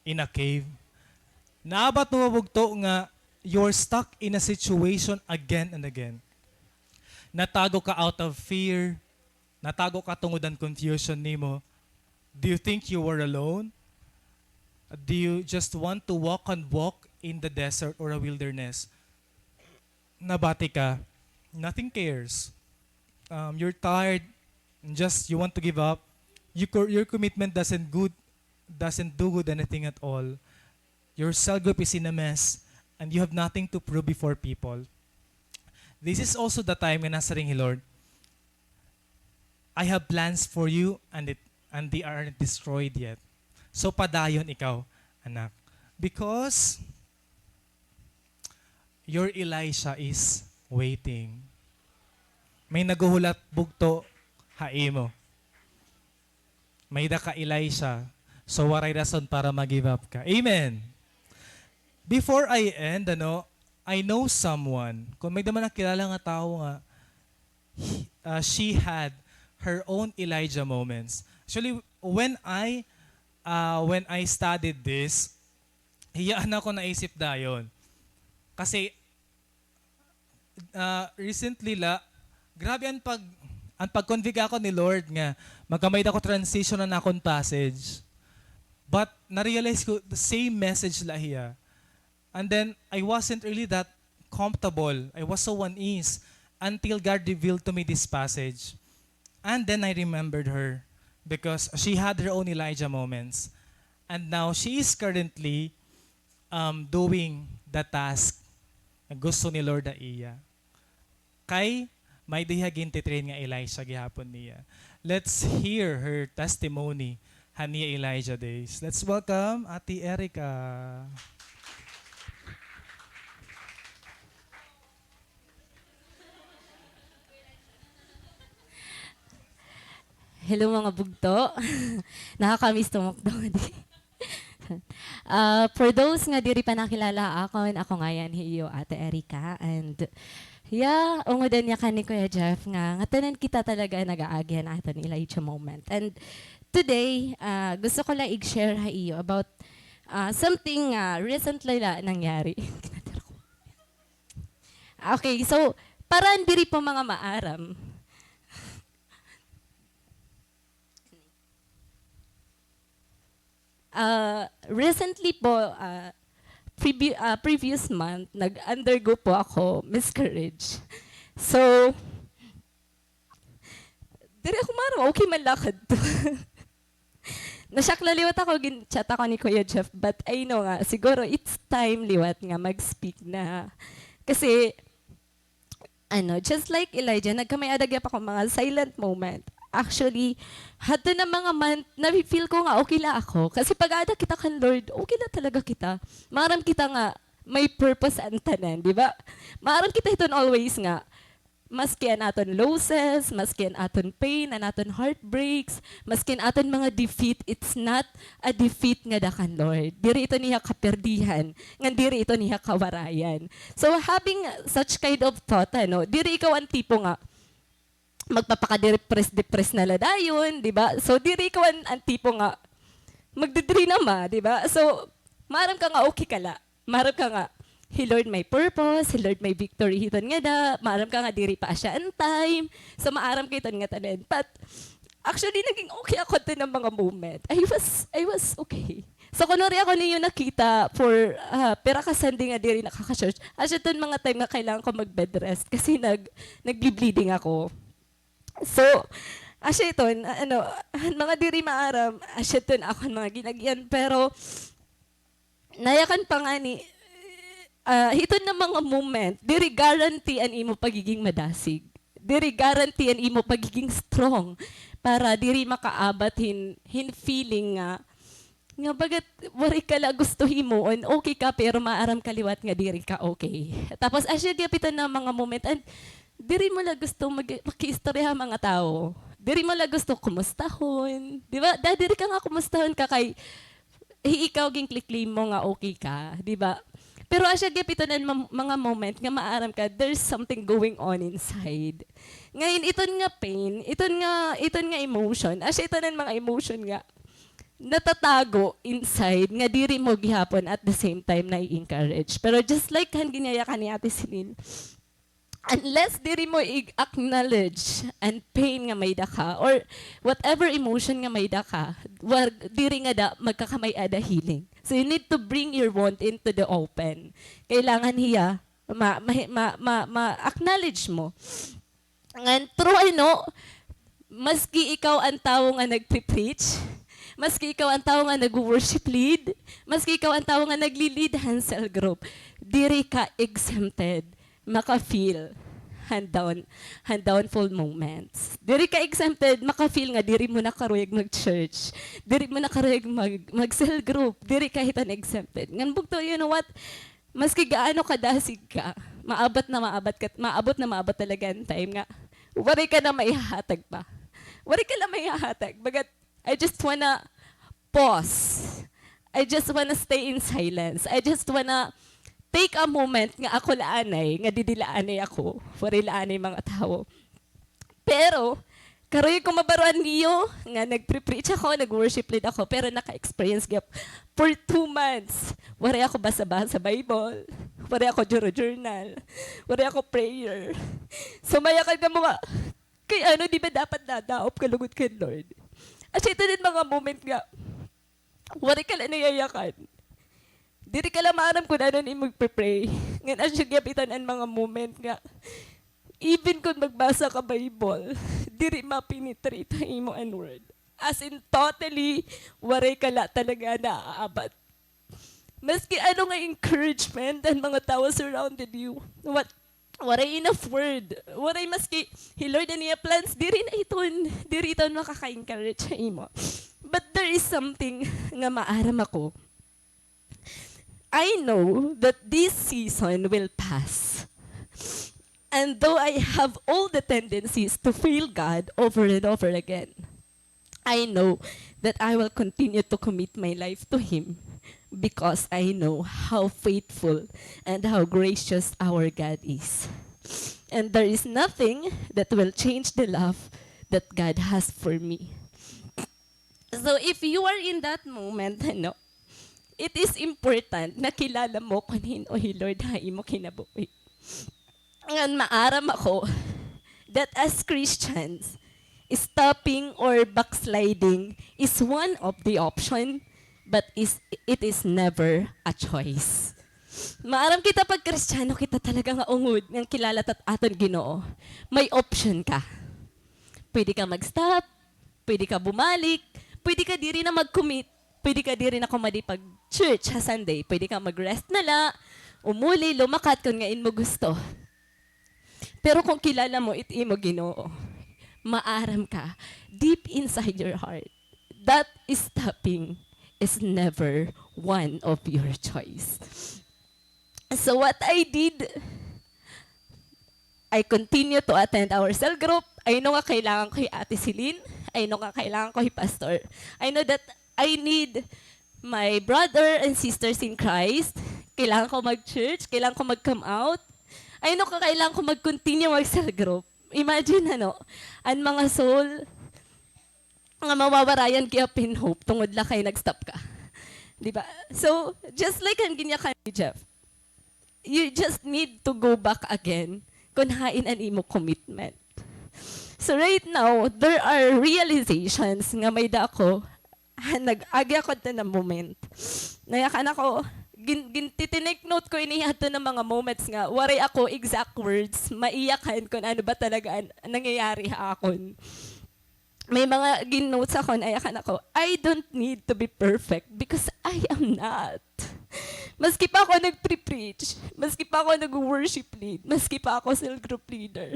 in a cave? Naabat mo mabugto nga you're stuck in a situation again and again. Natago ka out of fear, natago ka tungod ang confusion nimo. Do you think you were alone? Do you just want to walk in the desert or a wilderness? Nabati ka, nothing cares. You're tired, just you want to give up. Your commitment doesn't do good anything at all. Your cell group is in a mess, and you have nothing to prove before people. This is also the time when nasa ring Lord, I have plans for you, and they aren't destroyed yet. So padayon ikaw, anak. Because your Elisha is waiting. May naguhulat bugto haimo. May daka Elisha. So waray rason para mag-give up ka. Amen. Before I end, I know someone. Kung may naman nakilala nga tao nga, she had her own Elijah moments. Actually, when I studied this, hiyaan ako naisip dayon. Kasi recently grabe ang pag-convict ako ni Lord nga magkamay ako transition na akong passage. But na-realize ko the same message la hiya. And then I wasn't really that comfortable. I was so unease until God revealed to me this passage. And then I remembered her because she had her own Elijah moments. And now she is currently doing the task na gusto ni Lord na iya. Kay may dihagin titrain nga Elisha gihapon niya. Let's hear her testimony Hania Elijah days. Let's welcome Ate Erica. Hello mga bugto. Nakakamiss tumakbo. For those nga diri pa nakilala ako nga yan hiyo Ate Erica, and yeah, ungodan niya kani Kuya Jeff nga tanan kita talaga nag-aagyan aton Elijah moment. And today, gusto ko lang i-share ha iyo about something recently la nangyari. Okay, so parang diri po mga maaram. Recently po, previous month, nag-undergo po ako miscarriage. So, dire ako maro, okay man lakad to. Nasyak na liwat ako, chat ako ni Kuya Jeff, but I know nga, siguro it's time liwat nga mag-speak na. Kasi, just like Elijah, nagkamay-adagya pa ako mga silent moment. Actually, hato na mga month, na-feel ko nga okay la ako. Kasi pag ada kita kan Lord, okay la talaga kita. Maram kita nga, may purpose ang tanan, di ba? Maram kita iton always nga, maski an aton losses, maski an aton pain, an aton heartbreaks, maski an aton mga defeat, it's not a defeat nga da kan Lord. Diri ito niya kaperdihan, nga diri ito niya kawarayan. So having such kind of thought, diri ikaw ang tipo nga, magpapaka-depress na ladayon, di ba? So, diri ko ang tipo nga, magdidiri na ma, di ba? So, maram ka nga okay ka la. Maram ka nga, He Lord may purpose, He Lord may victory hiton nga da, maram ka nga diri pa siya on time, so maaram ka hiton nga tanan. But, actually, naging okay ako din ng mga moment. I was okay. So, kunwari ako ninyo nakita for, pera ka Sunday nga diri nakaka-church, asya ton mga time nga kailangan ko mag-bed rest kasi nag-bleeding ako. So, asya ito, mga diri maaram, asya ito ako mga ginagyan. Pero, nayakan pa nga ni, ito na mga moment, diri guarantee an imo pagiging madasig. Diri guarantee an imo pagiging strong para diri makaabat hin feeling nga bagat wari ka la gusto himuon, okay ka pero maaram kaliwat nga diri ka okay. Tapos asya gyapit na mga moment, and diri mo la gusto makiistorya mga tao. Diri mo la gusto kumustahon. Di ba? Diri ka nga kumustahon ka kay ikaw ging click mo nga okay ka. Di ba? Pero asya gapito na mga moment nga maaram ka, there's something going on inside. Ngayon, iton nga pain, iton nga emotion, asya ito na mga emotion nga natatago inside nga diri mo gihapon at the same time na i-encourage. Pero just like han ginaya ka ni Ate Celine, unless diri mo i-acknowledge and pain nga may daka or whatever emotion nga may daka, diri nga da magkakamay ada healing. So you need to bring your wound into the open. Kailangan hiya ma-acknowledge mo. And true maski ikaw ang tao nga nagpe-preach, maski ikaw ang tao nga nag-worship lead, maski ikaw ang tao nga nagli-lead Hansel group, diri ka exempted maka-feel hand-downful moments. Diri ka exempted, maka-feel nga diri mo nakaruyag mag-church, diri mo nakaruyag mag-cell group, diri ka hitan exempted. Ngan bugto, you know what? Maski gaano kadasig ka, maabot na maabot talaga ang time nga, wari ka na maihahatag pa. Wari ka na maihahatag. Bagat, I just wanna pause. I just wanna stay in silence. I just wanna take a moment nga ako laanay, nga didilaanay ako, wari laanay mga tao. Pero, karoy ko mabaruan niyo, nga nag-preach ako, nag-worship lead ako, pero naka-experience gap for 2 months. Wari ako basa-basa sa Bible, wari ako journal, wari ako prayer. Sumayakan ka mga, kay di ba dapat nadaop kalugod kay Lord? At ito din mga moment nga, wari ka lang nayayakan. Diri ka lang maaram kung ano ni magpe-pray. Nga na siya gapitan ang mga moment nga. Even kung magbasa ka Bible, diri mapinitrate ang imo ang word. As in, totally, waray kala talaga naaabat. Maski ano nga encouragement ang mga tao surrounded you. Waray enough word. Waray maski, He Lord na niya plans, diri iton makaka-encourage sa imo. But there is something nga maaram ako. I know that this season will pass. And though I have all the tendencies to fail God over and over again, I know that I will continue to commit my life to Him because I know how faithful and how gracious our God is. And there is nothing that will change the love that God has for me. So if you are in that moment, it is important na kilala mo kung o Lord ha imo kinabuhi. Ngan maaram ako that as Christians, stopping or backsliding is one of the option, but it is never a choice. Maaram kita pag Kristiyano, kita talaga nga ungod ng kilala tat aton Ginoo. May option ka. Pwede ka mag-stop, pwede ka bumalik, pwede ka diri na mag-commit, pwede ka diri na kumadi pag church ha Sunday, pwede ka mag-rest na la, umuli, lumakat kung ngain mo gusto. Pero kung kilala mo, iti mo Ginoo, maaram ka, deep inside your heart, that stopping is never one of your choice. So what I did, I continue to attend our cell group. I know nga kailangan ko yung Ate Celine. I know nga kailangan ko yung Pastor. I know that I need my brother and sisters in Christ. Kailangan ko mag-church. Kailangan ko mag-come out. I know kailangan ko mag-continue mag-cell group. Imagine, ang mga soul, nga mawawarayan kaya pinhope, tungod lang kayo nag-stop ka. Diba? So, just like ang ginya ka ni Jeff, you just need to go back again kung hain an imo commitment. So right now, there are realizations nga may dako, nag-agi ako na moment. Nayakan ako, gintitinake note ko inihato ng mga moments nga, waray ako exact words, maiyakan kung ano ba talaga nangyayari akon. May mga gin-notes ako, nayakan ako, I don't need to be perfect because I am not. Maski pa ako nag-preach, maski pa ako nag-worship lead, maski pa ako cell group leader,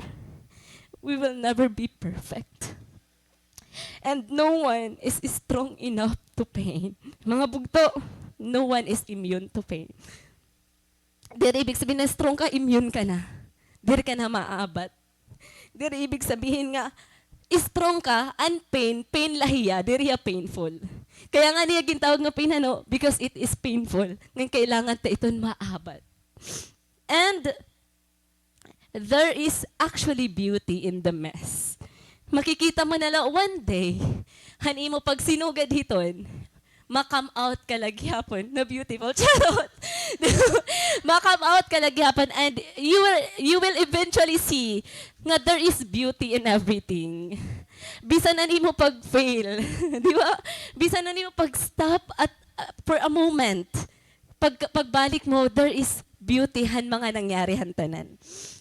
we will never be perfect. And no one is strong enough to pain. Mga bugto, no one is immune to pain. Diri ibig sabihin na strong ka, immune ka na. Diri ka na maabat. Diri ibig sabihin nga, strong ka, and pain lahiya, diri ya painful. Kaya nga niya gintawag nga pain, because it is painful. Ngayon kailangan ta iton maabat. And there is actually beauty in the mess. Makikita mo na lang one day, hani mo pag sinugad hiton, ma-come out ka lagyapon na beautiful. Charot! Ma-come out ka lagyapon and you will eventually see nga there is beauty in everything. Bisan na mo pag-fail. Di ba? Bisan na mo pag-stop at for a moment. Pagbalik mo, there is beauty han mga nangyari hantanan.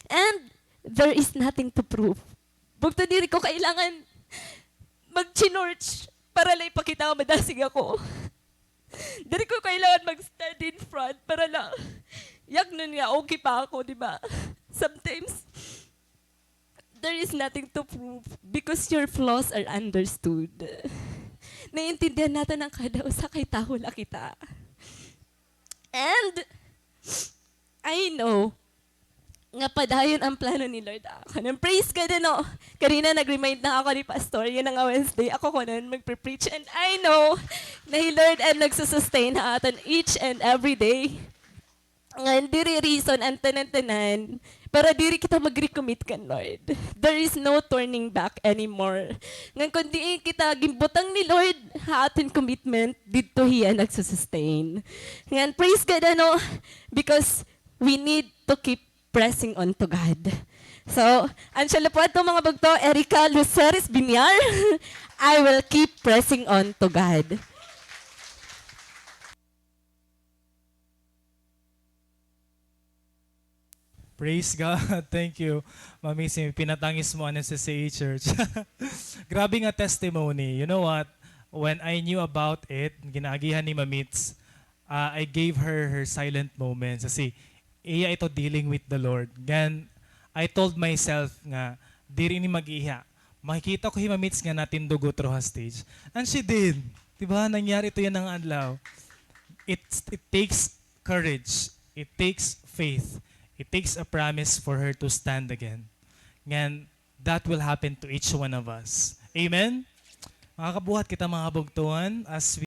And there is nothing to prove. Bugto diri ko kailangan mag-chinorch para lang ipakita ko madasig ako. Diri ko kailangan mag-stand in front para lang yak nun nga okay pa ako, di ba? Sometimes there is nothing to prove because your flaws are understood. Naiintindihan natin ang kada usa kay taho la kita. And I know nga padayon ang plano ni Lord ako. And praise God, Karina, nag-remind na ako ni Pastor, yun ang Wednesday, ako ko nun magpre-preach. And I know na He Lord ang nagsusustain na aton each and every day. Nga, diri reason ang tanan-tanan para diri kita mag-recommit kan Lord. There is no turning back anymore. Nga, kundi kita gimbutang ni Lord ha aton commitment, dito hiya nagsusustain. Nga, praise God, because we need to keep pressing on to God. So, ansya po ito mga bagto, Erica Luceres Binyar, I will keep pressing on to God. Praise God. Thank you. Mami, pinatangis mo ang SSA Church. Grabe nga testimony. You know what? When I knew about it, ginagihan ni Mamits, I gave her silent moments. Kasi iya ito dealing with the Lord. Gan, I told myself nga, di rin ni mag-iha. Makikita ko si Mamits nga natin dugo through her stage. And she did. Diba? Nangyari ito yan ng adlaw. It takes courage. It takes faith. It takes a promise for her to stand again. And that will happen to each one of us. Amen? Makakabuhat kita mga bugtuan as we